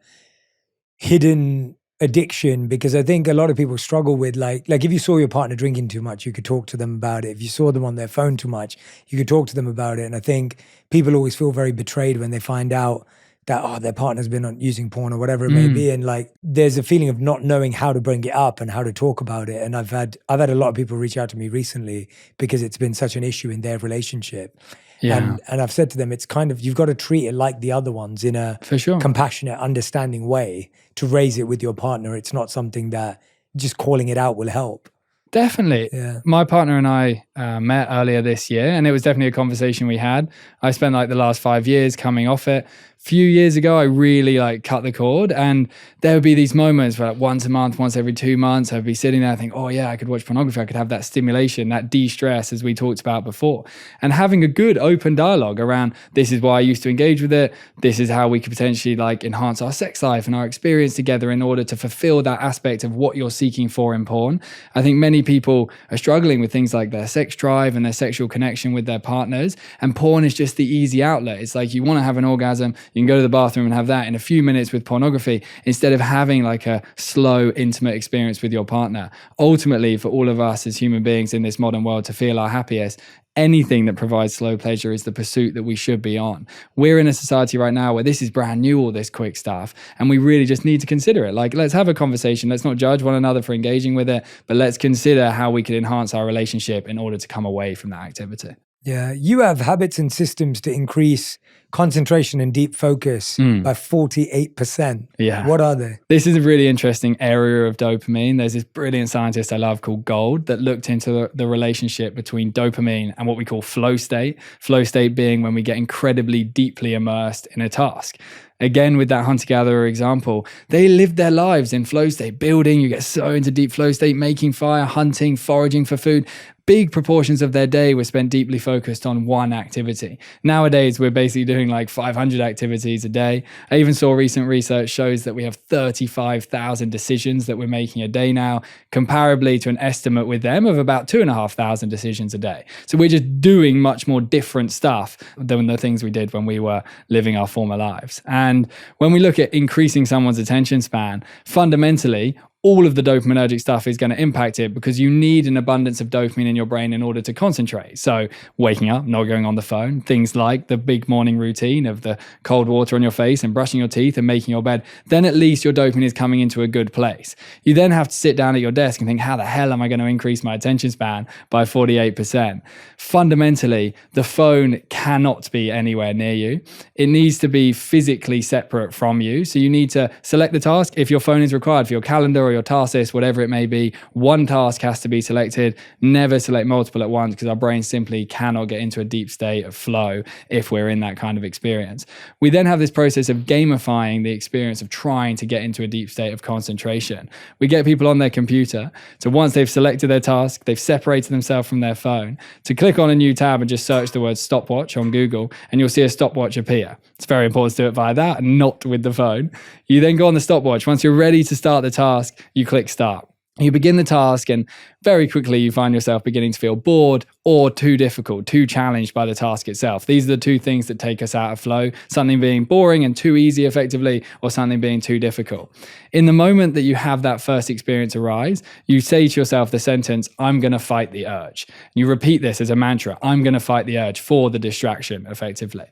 hidden addiction, because I think a lot of people struggle with like if you saw your partner drinking too much, you could talk to them about it. If you saw them on their phone too much, you could talk to them about it. And I think people always feel very betrayed when they find out that, their partner's been using porn or whatever it may be. And like, there's a feeling of not knowing how to bring it up and how to talk about it. And I've had a lot of people reach out to me recently because it's been such an issue in their relationship. Yeah. And I've said to them, it's kind of, you've got to treat it like the other ones in a compassionate, understanding way to raise it with your partner. It's not something that just calling it out will help. Definitely. Yeah. My partner and I met earlier this year, and it was definitely a conversation we had. I spent like the last 5 years coming off it. Few years ago, I really like cut the cord, and there would be these moments where like once a month, once every 2 months, I'd be sitting there thinking, oh yeah, I could watch pornography. I could have that stimulation, that de-stress, as we talked about before, and having a good open dialogue around, this is why I used to engage with it. This is how we could potentially like enhance our sex life and our experience together in order to fulfill that aspect of what you're seeking for in porn. I think many people are struggling with things like their sex drive and their sexual connection with their partners, and porn is just the easy outlet. It's like, you want to have an orgasm, you can go to the bathroom and have that in a few minutes with pornography, instead of having like a slow, intimate experience with your partner. Ultimately, for all of us as human beings in this modern world to feel our happiest, anything that provides slow pleasure is the pursuit that we should be on. We're in a society right now where this is brand new, all this quick stuff, and we really just need to consider it. Like, let's have a conversation. Let's not judge one another for engaging with it, but let's consider how we can enhance our relationship in order to come away from that activity. Yeah, you have habits and systems to increase concentration and deep focus by 48%. Yeah. What are they? This is a really interesting area of dopamine. There's this brilliant scientist I love called Gold that looked into the relationship between dopamine and what we call flow state. Flow state being when we get incredibly deeply immersed in a task. Again, with that hunter-gatherer example, they lived their lives in flow state, building, you get so into deep flow state, making fire, hunting, foraging for food. Big proportions of their day were spent deeply focused on one activity. Nowadays, we're basically doing like 500 activities a day. I even saw recent research shows that we have 35,000 decisions that we're making a day now, comparably to an estimate with them of about 2,500 decisions a day. So we're just doing much more different stuff than the things we did when we were living our former lives. And when we look at increasing someone's attention span, fundamentally, all of the dopaminergic stuff is going to impact it, because you need an abundance of dopamine in your brain in order to concentrate. So waking up, not going on the phone, things like the big morning routine of the cold water on your face and brushing your teeth and making your bed, then at least your dopamine is coming into a good place. You then have to sit down at your desk and think, how the hell am I going to increase my attention span by 48%? Fundamentally, the phone cannot be anywhere near you. It needs to be physically separate from you. So you need to select the task. If your phone is required for your calendar or your task list, whatever it may be, one task has to be selected. Never select multiple at once, because our brain simply cannot get into a deep state of flow if we're in that kind of experience. We then have this process of gamifying the experience of trying to get into a deep state of concentration. We get people on their computer, so once they've selected their task, they've separated themselves from their phone, to click on a new tab and just search the word stopwatch on Google, and you'll see a stopwatch appear. It's very important to do it via that and not with the phone. You then go on the stopwatch. Once you're ready to start the task, you click start. You begin the task, and very quickly you find yourself beginning to feel bored or too difficult, too challenged by the task itself. These are the two things that take us out of flow, something being boring and too easy effectively, or something being too difficult. In the moment that you have that first experience arise, you say to yourself the sentence, I'm going to fight the urge. You repeat this as a mantra, I'm going to fight the urge, for the distraction effectively.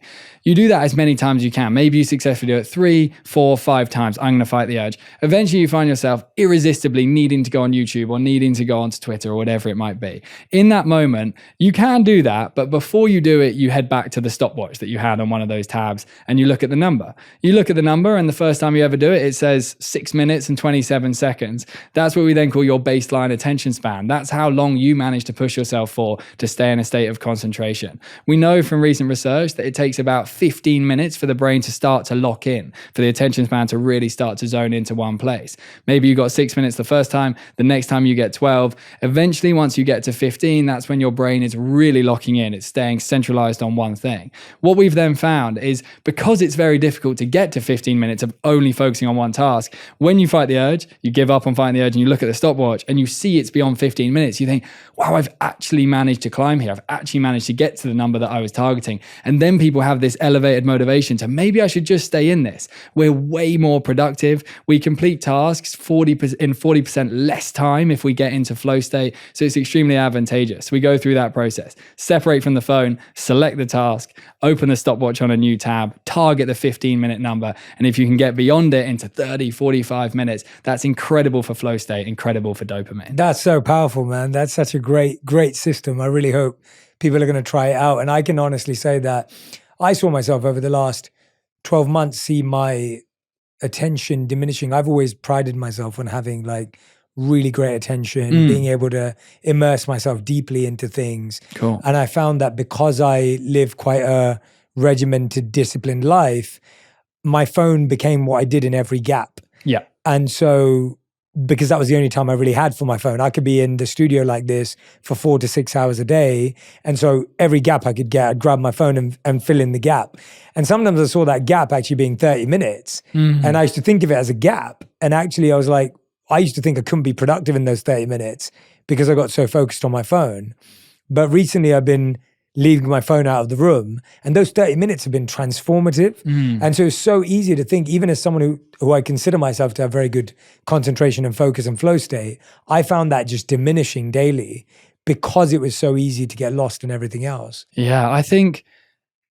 You do that as many times as you can. Maybe you successfully do it 3, 4, 5 times. I'm going to fight the urge. Eventually you find yourself irresistibly needing to go on YouTube or needing to go onto Twitter or whatever it might be. In that moment, you can do that, but before you do it, you head back to the stopwatch that you had on one of those tabs and you look at the number. You look at the number, and the first time you ever do it, it says 6 minutes and 27 seconds. That's what we then call your baseline attention span. That's how long you manage to push yourself for to stay in a state of concentration. We know from recent research that it takes about 15 minutes for the brain to start to lock in, for the attention span to really start to zone into one place. Maybe you got 6 minutes the first time, the next time you get 12. Eventually, once you get to 15, that's when your brain brain is really locking in. It's staying centralized on one thing. What we've then found is because it's very difficult to get to 15 minutes of only focusing on one task, when you fight the urge, you give up on fighting the urge and you look at the stopwatch and you see it's beyond 15 minutes, you think, wow, I've actually managed to climb here. I've actually managed to get to the number that I was targeting. And then people have this elevated motivation to maybe I should just stay in this. We're way more productive. We complete tasks 40% less time if we get into flow state. So it's extremely advantageous. We go through that process, separate from the phone, select the task, open the stopwatch on a new tab, target the 15-minute number. And if you can get beyond it into 30, 45 minutes, that's incredible for flow state, incredible for dopamine. That's so powerful, man. That's such a great system. I really hope people are going to try it out. And I can honestly say that I saw myself over the last 12 months see my attention diminishing. I've always prided myself on having like really great attention, being able to immerse myself deeply into things. Cool. And I found that because I live quite a regimented, disciplined life, my phone became what I did in every gap. Yeah. And so, because that was the only time I really had for my phone, I could be in the studio like this for 4 to 6 hours a day. And so every gap I could get, I'd grab my phone and fill in the gap. And sometimes I saw that gap actually being 30 minutes. And I used to think of it as a gap. And actually I was like, I used to think I couldn't be productive in those 30 minutes because I got so focused on my phone. But recently I've been leaving my phone out of the room, and those 30 minutes have been transformative. And so it's so easy to think, even as someone who I consider myself to have very good concentration and focus and flow state, I found that just diminishing daily because it was so easy to get lost in everything else. Yeah, I think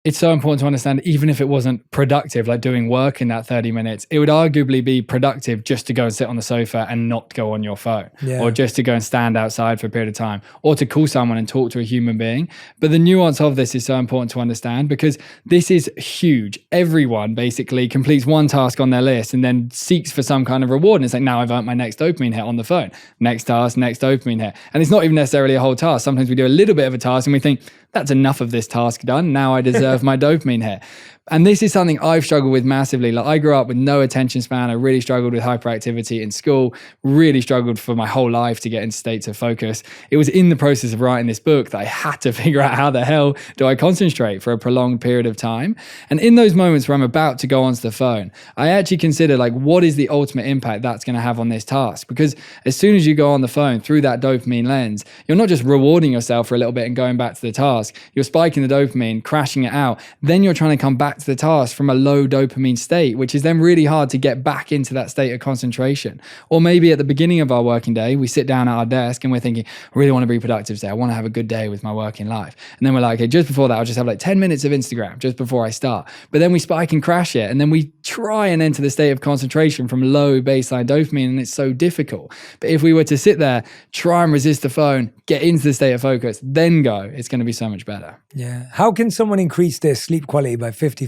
it's so important to understand, even if it wasn't productive, like doing work in that 30 minutes, it would arguably be productive just to go and sit on the sofa and not go on your phone, or just to go and stand outside for a period of time, or to call someone and talk to a human being. But the nuance of this is so important to understand because this is huge. Everyone basically completes one task on their list and then seeks for some kind of reward. And it's like, now I've earned my next dopamine hit on the phone. Next task, next dopamine hit. And it's not even necessarily a whole task. Sometimes we do a little bit of a task and we think, that's enough of this task done. Now I deserve my dopamine hit. And this is something I've struggled with massively. Like I grew up with no attention span. I really struggled with hyperactivity in school, really struggled for my whole life to get into states of focus. It was in the process of writing this book that I had to figure out how the hell do I concentrate for a prolonged period of time. And in those moments where I'm about to go onto the phone, I actually consider like, what is the ultimate impact that's going to have on this task? Because as soon as you go on the phone through that dopamine lens, you're not just rewarding yourself for a little bit and going back to the task, you're spiking the dopamine, crashing it out. Then you're trying to come back to the task from a low dopamine state, which is then really hard to get back into that state of concentration. Or maybe at the beginning of our working day, we sit down at our desk and we're thinking, I really want to be productive today. I want to have a good day with my working life. And then we're like, okay, just before that, I'll just have like 10 minutes of Instagram just before I start. But then we spike and crash it. And then we try and enter the state of concentration from low baseline dopamine. And it's so difficult. But if we were to sit there, try and resist the phone, get into the state of focus, then go, it's going to be so much better. Yeah. How can someone increase their sleep quality by 54%?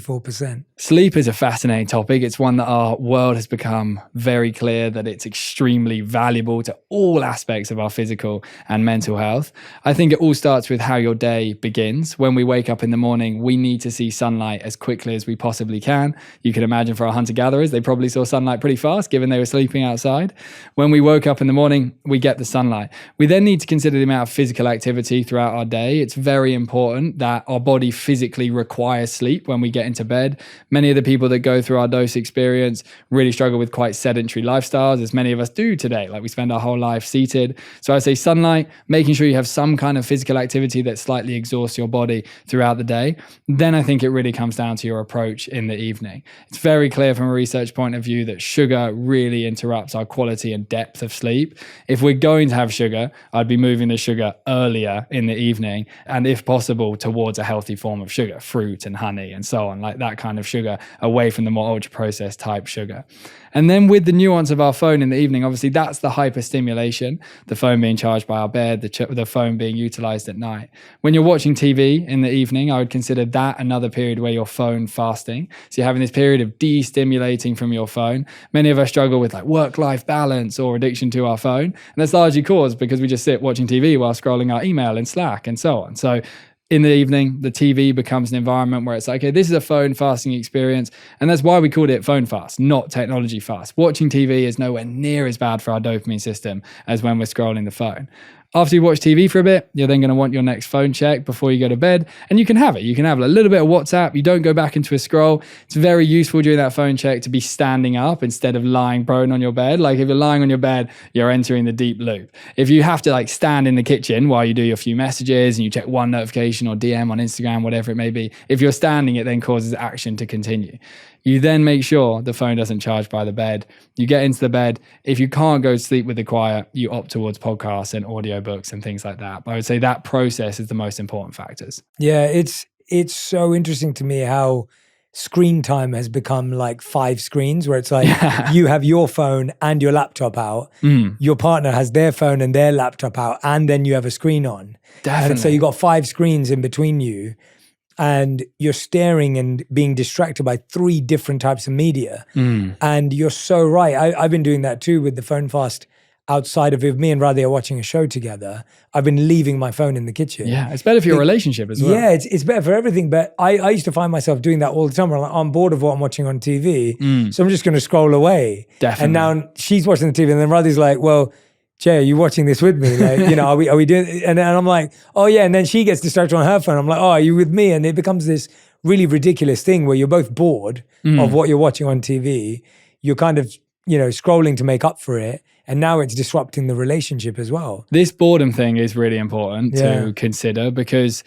Sleep is a fascinating topic. It's one that our world has become very clear that it's extremely valuable to all aspects of our physical and mental health. I think it all starts with how your day begins. When we wake up in the morning, we need to see sunlight as quickly as we possibly can. You can imagine for our hunter-gatherers, they probably saw sunlight pretty fast given they were sleeping outside. When we woke up in the morning, we get the sunlight. We then need to consider the amount of physical activity throughout our day. It's very important that our body physically requires sleep when we get into bed. Many of the people that go through our dose experience really struggle with quite sedentary lifestyles, as many of us do today. Like we spend our whole life seated. So I say sunlight, making sure you have some kind of physical activity that slightly exhausts your body throughout the day. Then I think it really comes down to your approach in the evening. It's very clear from a research point of view that sugar really interrupts our quality and depth of sleep. If we're going to have sugar, I'd be moving the sugar earlier in the evening, and if possible, towards a healthy form of sugar, fruit and honey and so on, like that kind of sugar, away from the more ultra-processed type sugar. And then with the nuance of our phone in the evening, obviously that's the hyperstimulation, the phone being charged by our bed, the phone being utilized at night. When you're watching TV in the evening, I would consider that another period where you're phone fasting. So you're having this period of de-stimulating from your phone. Many of us struggle with like work-life balance or addiction to our phone. And that's largely caused because we just sit watching TV while scrolling our email and Slack and so on. So in the evening, the TV becomes an environment where it's like, okay, this is a phone fasting experience. And that's why we called it phone fast, not technology fast. Watching TV is nowhere near as bad for our dopamine system as when we're scrolling the phone. After you watch TV for a bit, you're then going to want your next phone check before you go to bed. And you can have it. You can have a little bit of WhatsApp. You don't go back into a scroll. It's very useful during that phone check to be standing up instead of lying prone on your bed. Like if you're lying on your bed, you're entering the deep loop. If you have to like stand in the kitchen while you do your few messages and you check one notification or DM on Instagram, whatever it may be, if you're standing, it then causes action to continue. You then make sure the phone doesn't charge by the bed. You get into the bed. If you can't go to sleep with the quiet, you opt towards podcasts and audiobooks and things like that. But I would say that process is the most important factors. Yeah, it's so interesting to me how screen time has become like 5 screens, where it's like you have your phone and your laptop out. Your partner has their phone and their laptop out, and then you have a screen on. Definitely. And so you got 5 screens in between you. And you're staring and being distracted by 3 different types of media. And you're so right. I've been doing that too with the phone fast outside of, if me and Radhi are watching a show together, I've been leaving my phone in the kitchen. Yeah, it's better for your relationship as well. Yeah, it's better for everything. But I used to find myself doing that all the time. I'm bored of what I'm watching on TV. So I'm just going to scroll away. Definitely. And now she's watching the TV and then Radhi's like, well, Jay, are you watching this with me? Like, you know, are we doing it? And I'm like, oh yeah. And then she gets distracted on her phone. I'm like, oh, are you with me? And it becomes this really ridiculous thing where you're both bored of what you're watching on TV. You're kind of, you know, scrolling to make up for it. And now it's disrupting the relationship as well. This boredom thing is really important to consider, because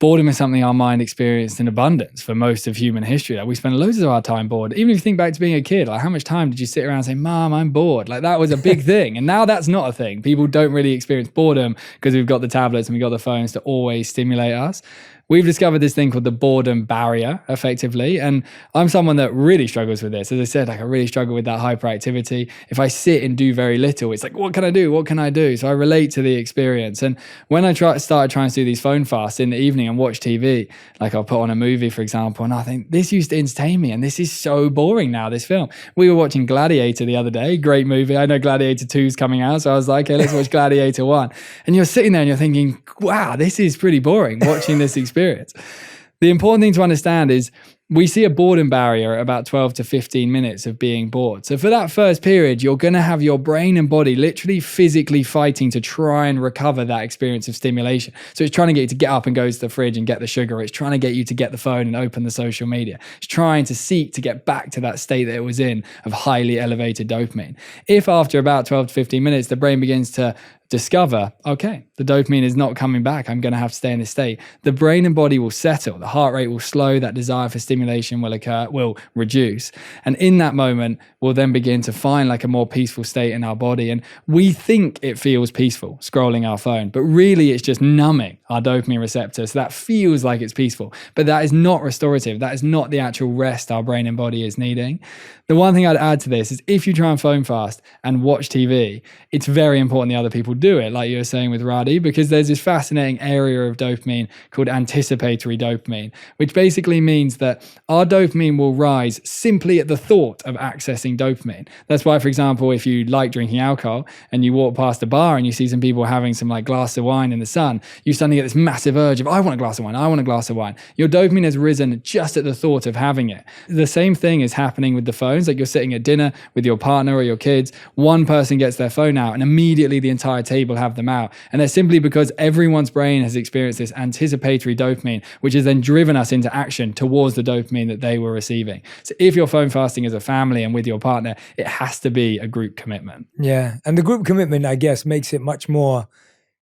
boredom is something our mind experienced in abundance for most of human history. Like we spend loads of our time bored. Even if you think back to being a kid, like how much time did you sit around and say, Mom, I'm bored? Like that was a big thing. And now that's not a thing. People don't really experience boredom because we've got the tablets and we've got the phones to always stimulate us. We've discovered this thing called the boredom barrier, effectively. And I'm someone that really struggles with this. As I said, like I really struggle with that hyperactivity. If I sit and do very little, it's like, what can I do? What can I do? So I relate to the experience. And when I started trying to do these phone fasts in the evening and watch TV, like I'll put on a movie, for example, and I think this used to entertain me. And this is so boring now, this film. We were watching Gladiator the other day, great movie. I know Gladiator 2 is coming out. So I was like, okay, let's watch Gladiator 1. And you're sitting there and you're thinking, wow, this is pretty boring watching this experience. The important thing to understand is we see a boredom barrier at about 12 to 15 minutes of being bored. So for that first period, you're going to have your brain and body literally physically fighting to try and recover that experience of stimulation. So it's trying to get you to get up and go to the fridge and get the sugar. It's trying to get you to get the phone and open the social media. It's trying to seek to get back to that state that it was in of highly elevated dopamine. If after about 12 to 15 minutes, the brain begins to discover, okay, the dopamine is not coming back, I'm going to have to stay in this state, the brain and body will settle, the heart rate will slow, that desire for stimulation will reduce. And in that moment, we'll then begin to find like a more peaceful state in our body. And we think it feels peaceful scrolling our phone, but really it's just numbing our dopamine receptors. So that feels like it's peaceful, but that is not restorative. That is not the actual rest our brain and body is needing. The one thing I'd add to this is if you try and phone fast and watch TV, it's very important the other people do it, like you were saying with Radhi, because there's this fascinating area of dopamine called anticipatory dopamine, which basically means that our dopamine will rise simply at the thought of accessing dopamine. That's why, for example, if you like drinking alcohol and you walk past a bar and you see some people having some like glass of wine in the sun, you suddenly get this massive urge of, I want a glass of wine, I want a glass of wine. Your dopamine has risen just at the thought of having it. The same thing is happening with the phones. Like you're sitting at dinner with your partner or your kids, one person gets their phone out and immediately the entire table have them out. And that's simply because everyone's brain has experienced this anticipatory dopamine, which has then driven us into action towards the dopamine that they were receiving. So if you're phone fasting as a family and with your partner, it has to be a group commitment. Yeah. And the group commitment, I guess, makes it much more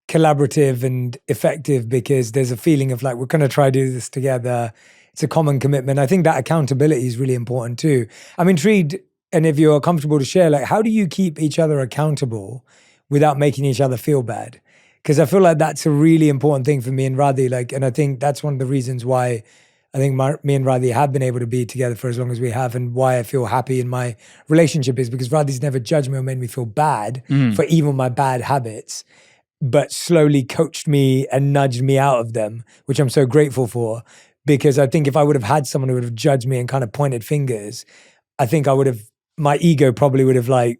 collaborative and effective because there's a feeling of like, we're going to try to do this together. It's a common commitment. I think that accountability is really important too. I'm intrigued, and if you're comfortable to share, like, how do you keep each other accountable without making each other feel bad? Because I feel like that's a really important thing for me and Radhi. Like, and I think that's one of the reasons why I think me and Radhi have been able to be together for as long as we have, and why I feel happy in my relationship is because Radhi's never judged me or made me feel bad for even my bad habits, but slowly coached me and nudged me out of them, which I'm so grateful for. Because I think if I would have had someone who would have judged me and kind of pointed fingers, I think my ego probably would have like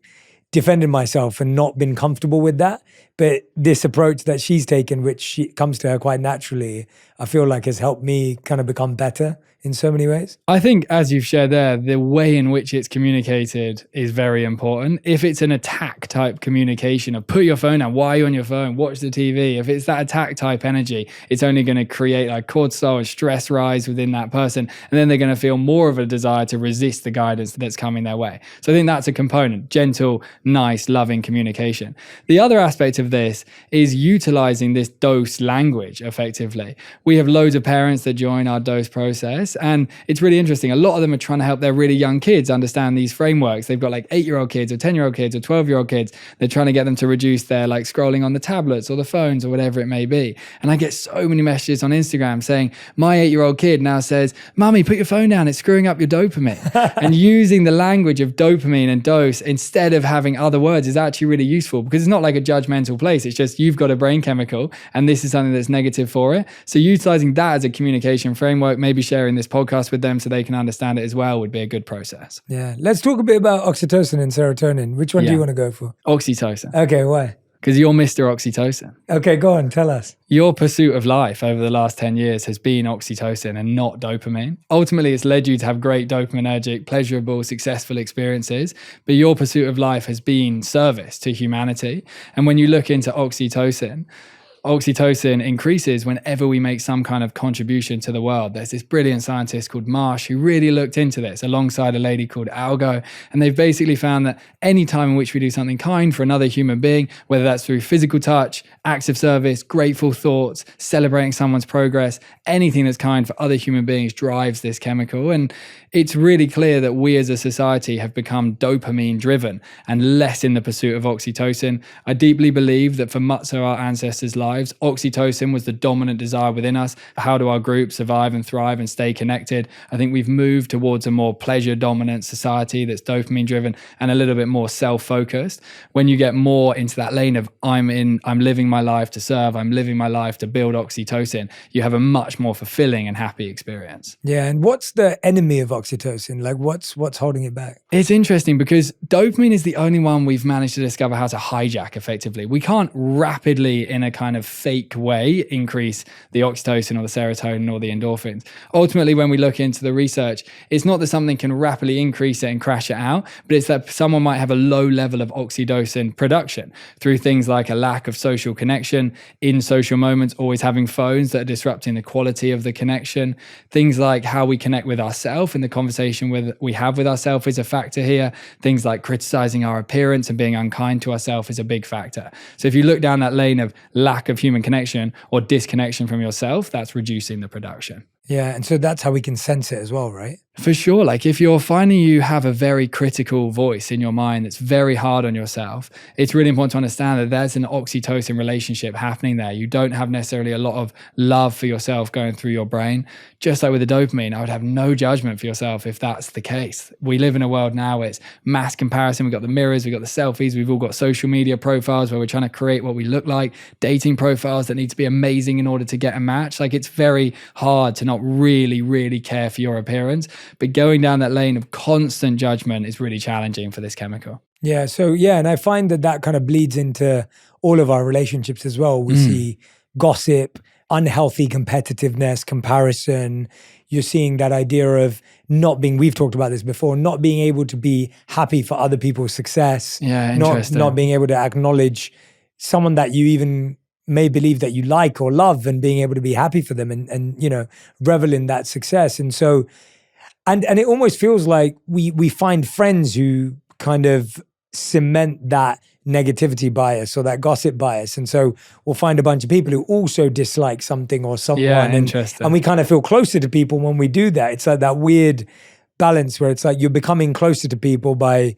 defended myself and not been comfortable with that. But this approach that she's taken, which comes to her quite naturally, I feel like has helped me kind of become better in so many ways? I think, as you've shared there, the way in which it's communicated is very important. If it's an attack type communication of put your phone down, why are you on your phone, watch the TV, if it's that attack type energy, it's only going to create like cortisol and stress rise within that person. And then they're going to feel more of a desire to resist the guidance that's coming their way. So I think that's a component, gentle, nice, loving communication. The other aspect of this is utilizing this dose language effectively. We have loads of parents that join our dose process, and it's really interesting. A lot of them are trying to help their really young kids understand these frameworks. They've got like 8-year-old kids or 10-year-old kids or 12-year-old kids. They're trying to get them to reduce their like scrolling on the tablets or the phones or whatever it may be. And I get so many messages on Instagram saying, my 8-year-old kid now says, Mummy, put your phone down, it's screwing up your dopamine. And using the language of dopamine and dose instead of having other words is actually really useful, because it's not like a judgmental place. It's just you've got a brain chemical and this is something that's negative for it. So utilizing that as a communication framework, maybe sharing this podcast with them so they can understand it as well, would be a good process. Yeah. Let's talk a bit about oxytocin and serotonin. Which one do you want to go for? Oxytocin. Okay, why? Because you're Mr. Oxytocin. Okay, go on, tell us. Your pursuit of life over the last 10 years has been oxytocin and not dopamine. Ultimately, it's led you to have great dopaminergic, pleasurable, successful experiences, but your pursuit of life has been service to humanity. And when you look into oxytocin increases whenever we make some kind of contribution to the world. There's this brilliant scientist called Marsh who really looked into this alongside a lady called Algo. And they've basically found that any time in which we do something kind for another human being, whether that's through physical touch, acts of service, grateful thoughts, celebrating someone's progress, anything that's kind for other human beings drives this chemical. And it's really clear that we as a society have become dopamine driven and less in the pursuit of oxytocin. I deeply believe that for much of our ancestors' lives, oxytocin was the dominant desire within us. How do our group survive and thrive and stay connected? I think we've moved towards a more pleasure dominant society that's dopamine driven and a little bit more self-focused. When you get more into that lane of I'm living my life to serve, I'm living my life to build oxytocin, you have a much more fulfilling and happy experience. Yeah, and what's the enemy of oxytocin? Like what's holding it back? It's interesting because dopamine is the only one we've managed to discover how to hijack effectively. We can't rapidly, in a kind of fake way, increase the oxytocin or the serotonin or the endorphins. Ultimately, when we look into the research, it's not that something can rapidly increase it and crash it out, but it's that someone might have a low level of oxytocin production through things like a lack of social connection, in social moments, always having phones that are disrupting the quality of the connection. Things like how we connect with ourselves and the conversation we have with ourselves is a factor here. Things like criticizing our appearance and being unkind to ourselves is a big factor. So if you look down that lane of lack of human connection or disconnection from yourself, that's reducing the production. Yeah, and so that's how we can sense it as well, right? For sure. Like if you're finding you have a very critical voice in your mind that's very hard on yourself, it's really important to understand that there's an oxytocin relationship happening there. You don't have necessarily a lot of love for yourself going through your brain. Just like with the dopamine, I would have no judgment for yourself if that's the case. We live in a world now where it's mass comparison. We've got the mirrors, we've got the selfies, we've all got social media profiles where we're trying to create what we look like, dating profiles that need to be amazing in order to get a match. Like it's very hard to not really, really care for your appearance. But going down that lane of constant judgment is really challenging for this chemical. Yeah. So, yeah. And I find that kind of bleeds into all of our relationships as well. We see gossip, unhealthy competitiveness, comparison. You're seeing that idea of not being, we've talked about this before, not being able to be happy for other people's success. Yeah, interesting. Not being able to acknowledge someone that you even may believe that you like or love, and being able to be happy for them and you know, revel in that success. And so, and it almost feels like we find friends who kind of cement that negativity bias or that gossip bias. And so we'll find a bunch of people who also dislike something or someone. Yeah, interesting. And we kind of feel closer to people when we do that. It's like that weird balance where it's like you're becoming closer to people by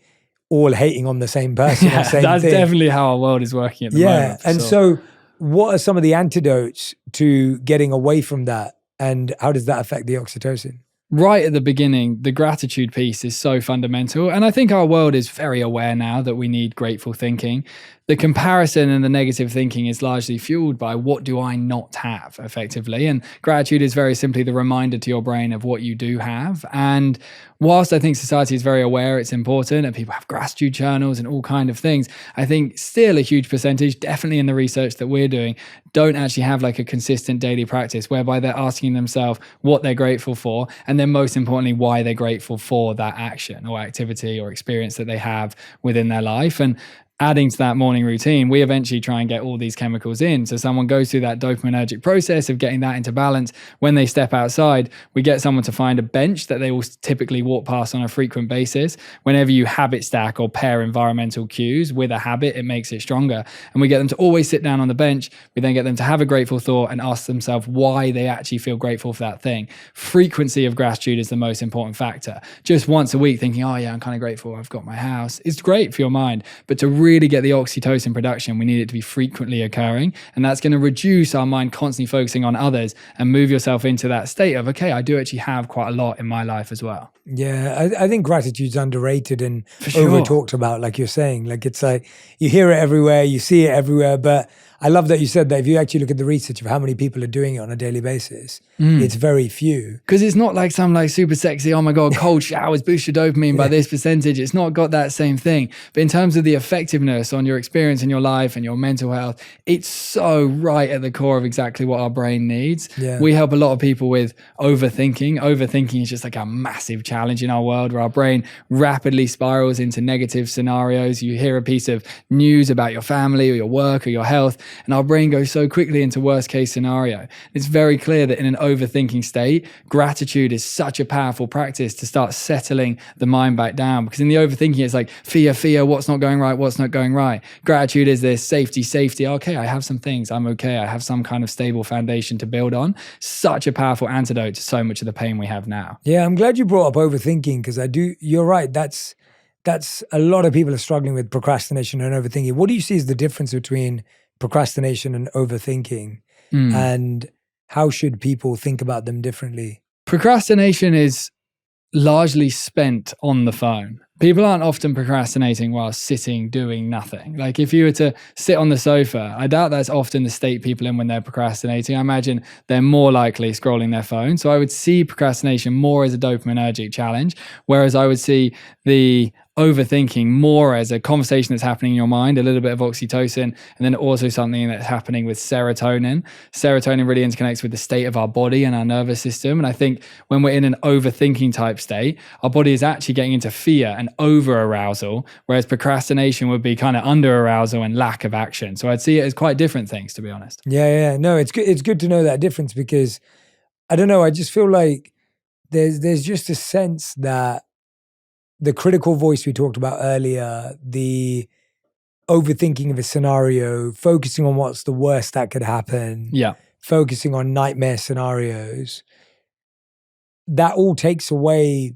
all hating on the same person. Yeah, or same that's thing. definitely how our world is working at the moment. Yeah. And so what are some of the antidotes to getting away from that? And how does that affect the oxytocin? Right at the beginning, the gratitude piece is so fundamental. And I think our world is very aware now that we need grateful thinking. the comparison and the negative thinking is largely fueled by what do I not have effectively. And gratitude is very simply the reminder to your brain of what you do have. And whilst I think society is very aware it's important and people have gratitude journals and all kind of things, I think still a huge percentage, definitely in the research that we're doing, don't actually have like a consistent daily practice whereby they're asking themselves what they're grateful for, and then most importantly, why they're grateful for that action or activity or experience that they have within their life. And adding to that morning routine, we eventually try and get all these chemicals in. So someone goes through that dopaminergic process of getting that into balance. When they step outside, we get someone to find a bench that they will typically walk past on a frequent basis. Whenever you habit stack or pair environmental cues with a habit, it makes it stronger. And we get them to always sit down on the bench. We then get them to have a grateful thought and ask themselves why they actually feel grateful for that thing. Frequency of gratitude is the most important factor. Just once a week thinking, oh yeah, I'm kind of grateful I've got my house. It's great for your mind, but to really get the oxytocin production, we need it to be frequently occurring. And that's going to reduce our mind constantly focusing on others and move yourself into that state of, okay, I do actually have quite a lot in my life as well. Yeah, I think gratitude's underrated and sure. over talked about, like you're saying. Like it's like you hear it everywhere, you see it everywhere, but I love that you said that if you actually look at the research of how many people are doing it on a daily basis, it's very few. Because it's not like some like super sexy, oh my God, cold showers boost your dopamine by this percentage. It's not got that same thing. But in terms of the effectiveness on your experience in your life and your mental health, it's so right at the core of exactly what our brain needs. Yeah. We help a lot of people with overthinking. Overthinking is just like a massive challenge in our world where our brain rapidly spirals into negative scenarios. You hear a piece of news about your family or your work or your health, and our brain goes so quickly into worst case scenario. It's very clear that in an overthinking state, gratitude is such a powerful practice to start settling the mind back down. Because in the overthinking, it's like fear, what's not going right. Gratitude is this safety. Okay, I have some things, I'm okay. I have some kind of stable foundation to build on. Such a powerful antidote to so much of the pain we have now. Yeah, I'm glad you brought up overthinking because you're right. That's a lot of people are struggling with procrastination and overthinking. What do you see is the difference between procrastination and overthinking, and how should people think about them differently? Procrastination is largely spent on the phone. People aren't often procrastinating while sitting doing nothing. Like if you were to sit on the sofa, I doubt that's often the state people in when they're procrastinating. I imagine they're more likely scrolling their phone. So I would see procrastination more as a dopaminergic challenge, whereas I would see the overthinking more as a conversation that's happening in your mind, a little bit of oxytocin, and then also something that's happening with serotonin. Serotonin really interconnects with the state of our body and our nervous system. And I think when we're in an overthinking type state, our body is actually getting into fear and over arousal, whereas procrastination would be kind of under arousal and lack of action. So I'd see it as quite different things, to be honest. Yeah. No, it's good. It's good to know that difference because I don't know. I just feel like there's just a sense that the critical voice we talked about earlier, the overthinking of a scenario, focusing on what's the worst that could happen, focusing on nightmare scenarios, that all takes away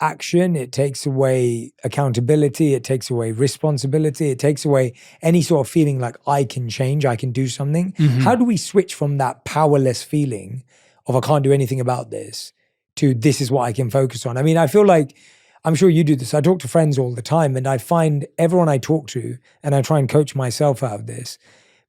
action, it takes away accountability, it takes away responsibility, it takes away any sort of feeling like I can change, I can do something. How do we switch from that powerless feeling of I can't do anything about this to this is what I can focus on? I mean, I feel like, I'm sure you do this, I talk to friends all the time and I find everyone I talk to, and I try and coach myself out of this,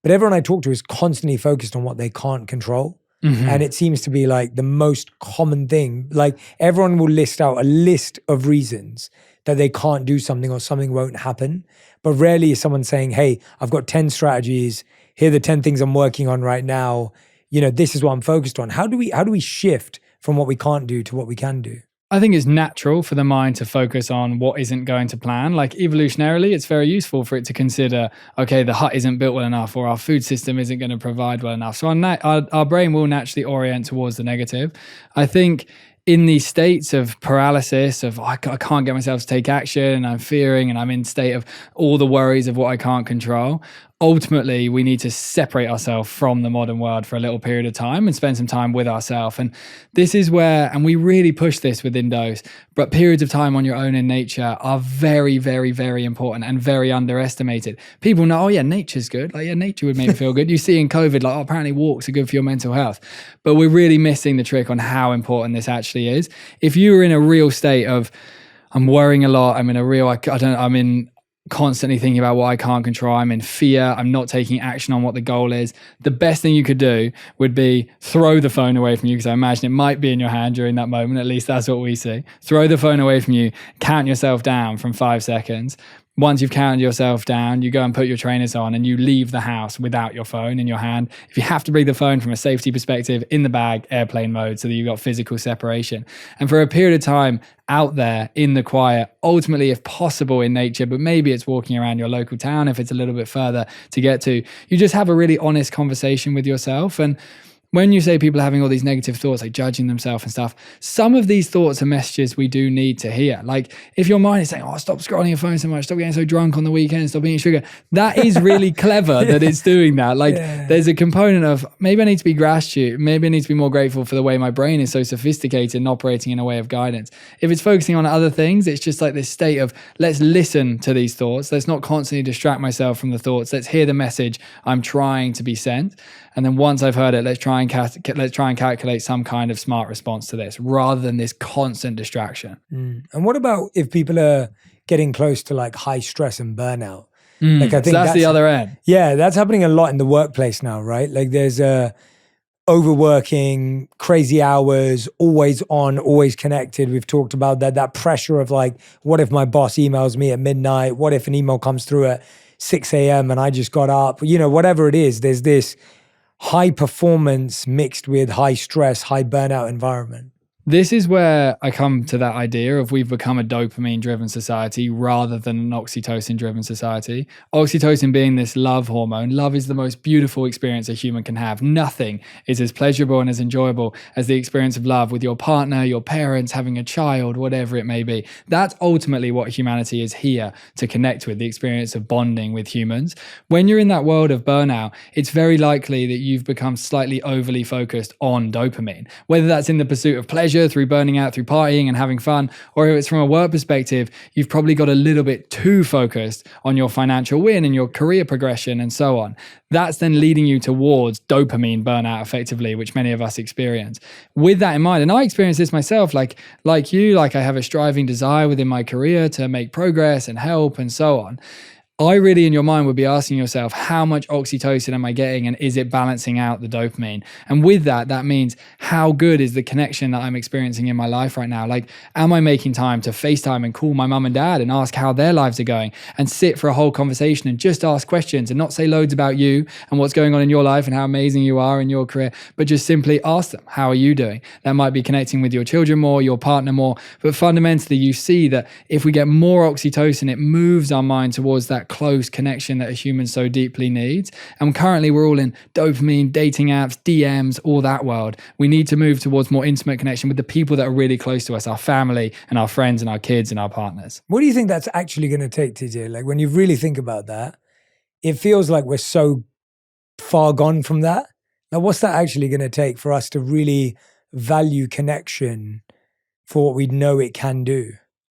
but everyone I talk to is constantly focused on what they can't control. And it seems to be like the most common thing. Like everyone will list out a list of reasons that they can't do something or something won't happen. But rarely is someone saying, hey, I've got 10 strategies. Here are the 10 things I'm working on right now. You know, this is what I'm focused on. How do we shift from what we can't do to what we can do? I think it's natural for the mind to focus on what isn't going to plan. Like evolutionarily, it's very useful for it to consider, okay, the hut isn't built well enough or our food system isn't going to provide well enough. So our brain will naturally orient towards the negative. I think in these states of paralysis, of I can't get myself to take action and I'm fearing and I'm in state of all the worries of what I can't control, ultimately we need to separate ourselves from the modern world for a little period of time and spend some time with ourselves. And this is where, and we really push this within Dose, but periods of time on your own in nature are very, very, very important and very underestimated. People know, oh yeah, nature's good. Like, yeah, nature would make me feel good. You see in COVID, like, oh, apparently walks are good for your mental health. But we're really missing the trick on how important this actually is. If you were in a real state of, I'm worrying a lot, I'm in a real, I'm in constantly thinking about what I can't control. I'm in fear. I'm not taking action on what the goal is. The best thing you could do would be throw the phone away from you, because I imagine it might be in your hand during that moment. At least that's what we see. Throw the phone away from you, count yourself down from 5 seconds. Once you've counted yourself down, you go and put your trainers on and you leave the house without your phone in your hand. If you have to bring the phone from a safety perspective, in the bag, airplane mode, so that you've got physical separation. And for a period of time out there in the quiet, ultimately, if possible, in nature, but maybe it's walking around your local town if it's a little bit further to get to, you just have a really honest conversation with yourself. And when you say people are having all these negative thoughts, like judging themselves and stuff, some of these thoughts are messages we do need to hear. Like if your mind is saying, oh, stop scrolling your phone so much, stop getting so drunk on the weekend, stop eating sugar, that is really clever that it's doing that. Like there's a component of maybe I need to be gratitude, maybe I need to be more grateful for the way my brain is so sophisticated and operating in a way of guidance. If it's focusing on other things, it's just like this state of let's listen to these thoughts. Let's not constantly distract myself from the thoughts. Let's hear the message I'm trying to be sent. And then once I've heard it, let's try and calculate some kind of smart response to this, rather than this constant distraction. And what about if people are getting close to like high stress and burnout? Like I think so that's the other end. Yeah, that's happening a lot in the workplace now, right? Like there's overworking, crazy hours, always on, always connected. We've talked about that pressure of like, what if my boss emails me at midnight? What if an email comes through at 6 a.m. and I just got up? You know, whatever it is, there's this high performance mixed with high stress, high burnout environment. This is where I come to that idea of we've become a dopamine-driven society rather than an oxytocin-driven society. Oxytocin being this love hormone. Love is the most beautiful experience a human can have. Nothing is as pleasurable and as enjoyable as the experience of love with your partner, your parents, having a child, whatever it may be. That's ultimately what humanity is here to connect with, the experience of bonding with humans. When you're in that world of burnout, it's very likely that you've become slightly overly focused on dopamine, whether that's in the pursuit of pleasure, through burning out, through partying and having fun, or if it's from a work perspective, you've probably got a little bit too focused on your financial win and your career progression and so on. That's then leading you towards dopamine burnout effectively, which many of us experience. With that in mind, and I experience this myself, like you, like I have a striving desire within my career to make progress and help and so on. I really, in your mind, would be asking yourself, how much oxytocin am I getting, and is it balancing out the dopamine? And with that, that means how good is the connection that I'm experiencing in my life right now? Like, am I making time to FaceTime and call my mum and dad and ask how their lives are going, and sit for a whole conversation and just ask questions and not say loads about you and what's going on in your life and how amazing you are in your career, but just simply ask them, how are you doing? That might be connecting with your children more, your partner more, but fundamentally you see that if we get more oxytocin, it moves our mind towards that close connection that a human so deeply needs. And currently we're all in dopamine, dating apps, DMs, all that world. We need to move towards more intimate connection with the people that are really close to us, our family and our friends and our kids and our partners. What do you think that's actually going to take, TJ? Like when you really think about that, it feels like we're so far gone from that. Now, what's that actually going to take for us to really value connection for what we know it can do?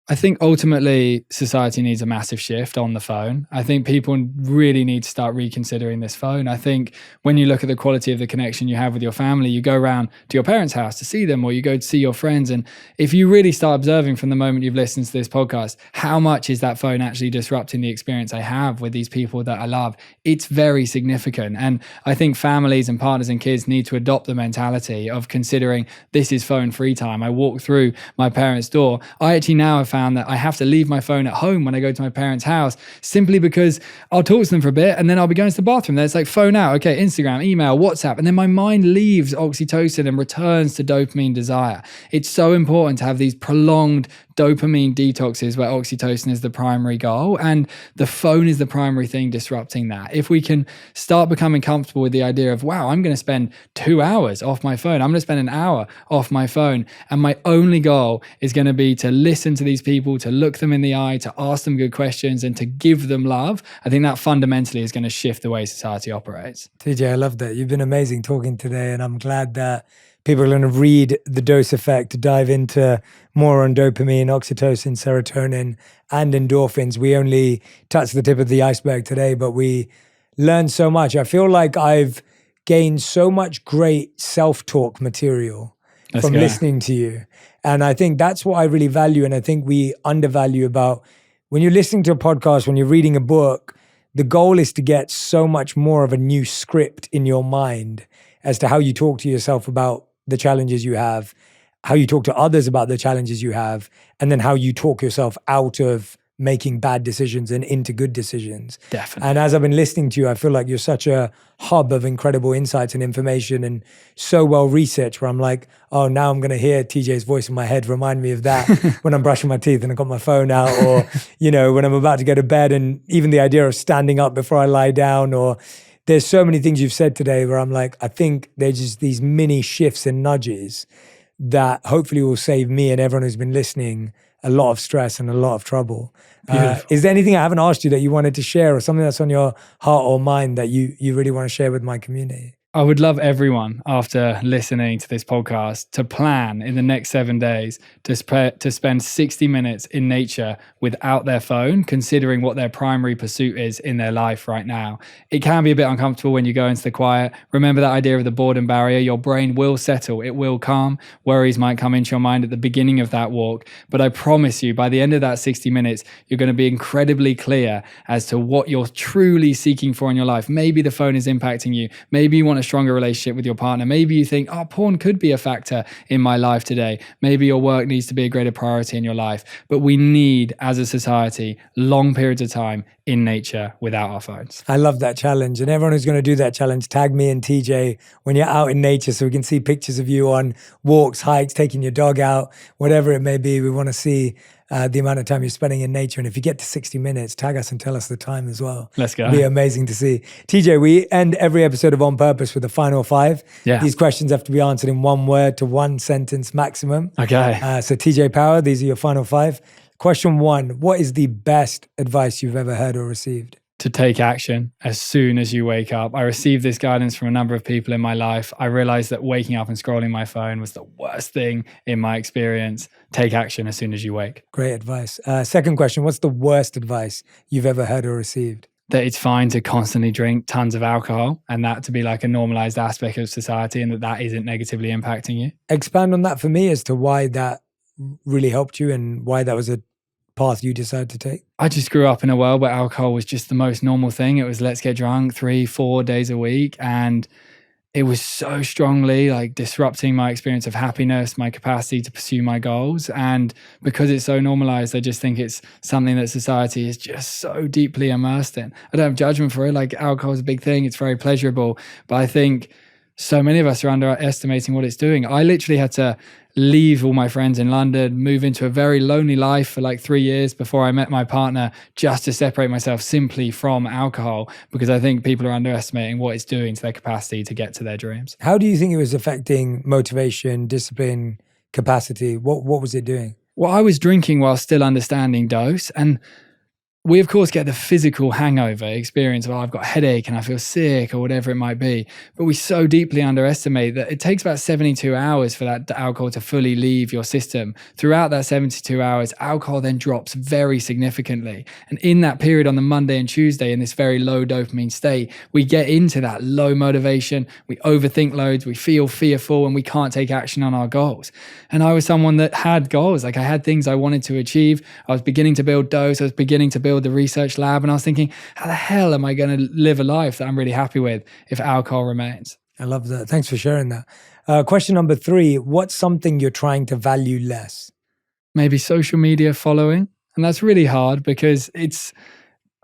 I think ultimately society needs a massive shift on the phone. I think people really need to start reconsidering this phone. I think when you look at the quality of the connection you have with your family, you go around to your parents' house to see them, or you go to see your friends. And if you really start observing from the moment you've listened to this podcast, how much is that phone actually disrupting the experience I have with these people that I love? It's very significant. And I think families and partners and kids need to adopt the mentality of considering this is phone free time. I walk through my parents' door. I actually now have found that I have to leave my phone at home when I go to my parents' house, simply because I'll talk to them for a bit and then I'll be going to the bathroom. Then it's like phone out, okay, Instagram, email, WhatsApp, and then my mind leaves oxytocin and returns to dopamine desire. It's so important to have these prolonged dopamine detoxes where oxytocin is the primary goal and the phone is the primary thing disrupting that. If we can start becoming comfortable with the idea of, wow, I'm going to spend 2 hours off my phone, I'm going to spend an hour off my phone, and my only goal is going to be to listen to these people, to look them in the eye, to ask them good questions, and to give them love. I think that fundamentally is going to shift the way society operates. TJ, I love that. You've been amazing talking today, and I'm glad that people are going to read The Dose Effect to dive into more on dopamine, oxytocin, serotonin, and endorphins. We only touched the tip of the iceberg today, but we learned so much. I feel like I've gained so much great self-talk material from listening to you. And I think that's what I really value, and I think we undervalue about when you're listening to a podcast, when you're reading a book, the goal is to get so much more of a new script in your mind as to how you talk to yourself about the challenges you have, how you talk to others about the challenges you have, and then how you talk yourself out of making bad decisions and into good decisions. Definitely. And as I've been listening to you, I feel like you're such a hub of incredible insights and information and so well researched, where I'm like, oh, now I'm going to hear TJ's voice in my head remind me of that when I'm brushing my teeth and I've got my phone out, or, when I'm about to go to bed, and even the idea of standing up before I lie down, or there's so many things you've said today where I'm like, I think there's just these mini shifts and nudges that hopefully will save me and everyone who's been listening a lot of stress and a lot of trouble. Is there anything I haven't asked you that you wanted to share, or something that's on your heart or mind that you really want to share with my community? I would love everyone, after listening to this podcast, to plan in the next 7 days to spend 60 minutes in nature without their phone, considering what their primary pursuit is in their life right now. It can be a bit uncomfortable when you go into the quiet. Remember that idea of the boredom barrier. Your brain will settle. It will calm. Worries might come into your mind at the beginning of that walk. But I promise you, by the end of that 60 minutes, you're going to be incredibly clear as to what you're truly seeking for in your life. Maybe the phone is impacting you. Maybe you want a stronger relationship with your partner. Maybe you think, oh, porn could be a factor in my life today. Maybe your work needs to be a greater priority in your life. But we need, as a society, long periods of time in nature without our phones. I love that challenge. And everyone who's going to do that challenge, tag me and TJ when you're out in nature so we can see pictures of you on walks, hikes, taking your dog out, whatever it may be. We want to see the amount of time you're spending in nature. And if you get to 60 minutes, tag us and tell us the time as well. Let's go. It'd be amazing to see. TJ, we end every episode of On Purpose with a final 5. Yeah. These questions have to be answered in 1 word to 1 sentence maximum. Okay. So TJ Power, these are your final 5. Question 1, what is the best advice you've ever heard or received? To take action as soon as you wake up. I received this guidance from a number of people in my life. I realized that waking up and scrolling my phone was the worst thing in my experience. Take action as soon as you wake. Great advice. Second question, what's the worst advice you've ever heard or received? That it's fine to constantly drink tons of alcohol, and that to be like a normalized aspect of society, and that isn't negatively impacting you. Expand on that for me as to why that really helped you and why that was a path you decided to take. I just grew up in a world where alcohol was just the most normal thing. It was let's get drunk 3-4 days a week. And it was so strongly like disrupting my experience of happiness, my capacity to pursue my goals. And because it's so normalized, I just think it's something that society is just so deeply immersed in. I don't have judgment for it. Like, alcohol is a big thing. It's very pleasurable. But I think so many of us are underestimating what it's doing. I literally had to leave all my friends in London, move into a very lonely life for like 3 years before I met my partner, just to separate myself simply from alcohol, because I think people are underestimating what it's doing to their capacity to get to their dreams. How do you think it was affecting motivation, discipline, capacity? What was it doing? Well, I was drinking while still understanding dose, and we, of course, get the physical hangover experience of, oh, I've got a headache and I feel sick or whatever it might be. But we so deeply underestimate that it takes about 72 hours for that alcohol to fully leave your system. Throughout that 72 hours, alcohol then drops very significantly. And in that period on the Monday and Tuesday, in this very low dopamine state, we get into that low motivation, we overthink loads, we feel fearful, and we can't take action on our goals. And I was someone that had goals. Like, I had things I wanted to achieve. I was beginning to build dose. I was beginning to build the research lab, and I was thinking, how the hell am I going to live a life that I'm really happy with if alcohol remains? I love that. Thanks for sharing that. Question number 3, what's something you're trying to value less? Maybe social media following. And that's really hard because it's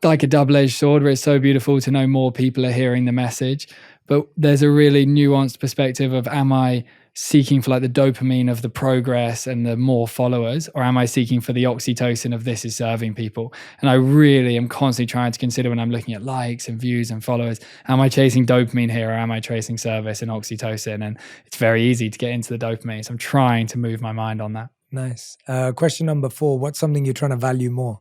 like a double-edged sword where it's so beautiful to know more people are hearing the message. But there's a really nuanced perspective of, am I seeking for like the dopamine of the progress and the more followers, or am I seeking for the oxytocin of this is serving people? And I really am constantly trying to consider, when I'm looking at likes and views and followers, am I chasing dopamine here, or am I chasing service and oxytocin? And it's very easy to get into the dopamine. So I'm trying to move my mind on that. Nice. Question number 4, what's something you're trying to value more?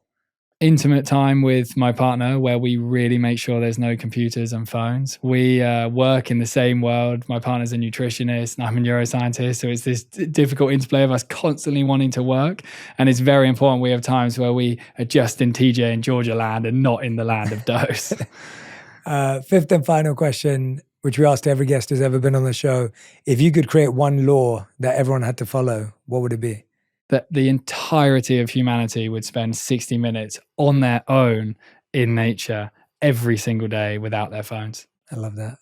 Intimate time with my partner, where we really make sure there's no computers and phones. We work in the same world. My partner's a nutritionist and I'm a neuroscientist. So it's this difficult interplay of us constantly wanting to work. And it's very important we have times where we are just in TJ and Georgia land and not in the land of dose. 5th and final question, which we asked every guest who's ever been on the show. If you could create one law that everyone had to follow, what would it be? that the entirety of humanity would spend 60 minutes on their own in nature every single day without their phones. I love that.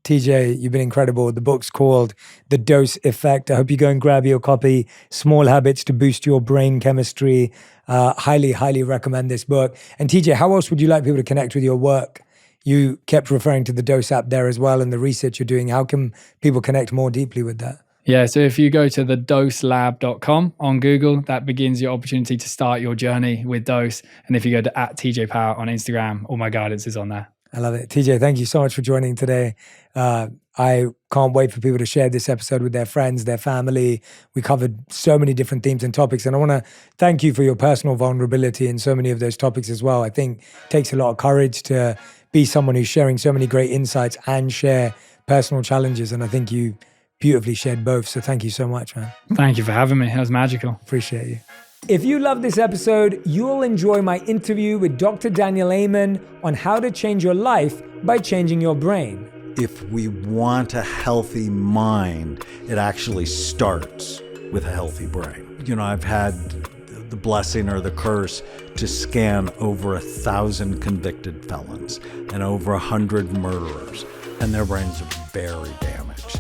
TJ, you've been incredible. The book's called The Dose Effect. I hope you go and grab your copy, Small Habits to Boost Your Brain Chemistry. Highly, highly recommend this book. And TJ, how else would you like people to connect with your work? You kept referring to the Dose app there as well and the research you're doing. How can people connect more deeply with that? Yeah, so if you go to thedoselab.com on Google, that begins your opportunity to start your journey with Dose. And if you go to @TJPower on Instagram, all my guidance is on there. I love it. TJ, thank you so much for joining today. I can't wait for people to share this episode with their friends, their family. We covered so many different themes and topics, and I want to thank you for your personal vulnerability in so many of those topics as well. I think it takes a lot of courage to be someone who's sharing so many great insights and share personal challenges, and I think you beautifully shared both. So thank you so much, man. Thank you for having me. That was magical. Appreciate you. If you love this episode, you'll enjoy my interview with Dr. Daniel Amen on how to change your life by changing your brain. If we want a healthy mind, it actually starts with a healthy brain. You know, I've had the blessing or the curse to scan over 1,000 convicted felons and over 100 murderers, and their brains are very damaged.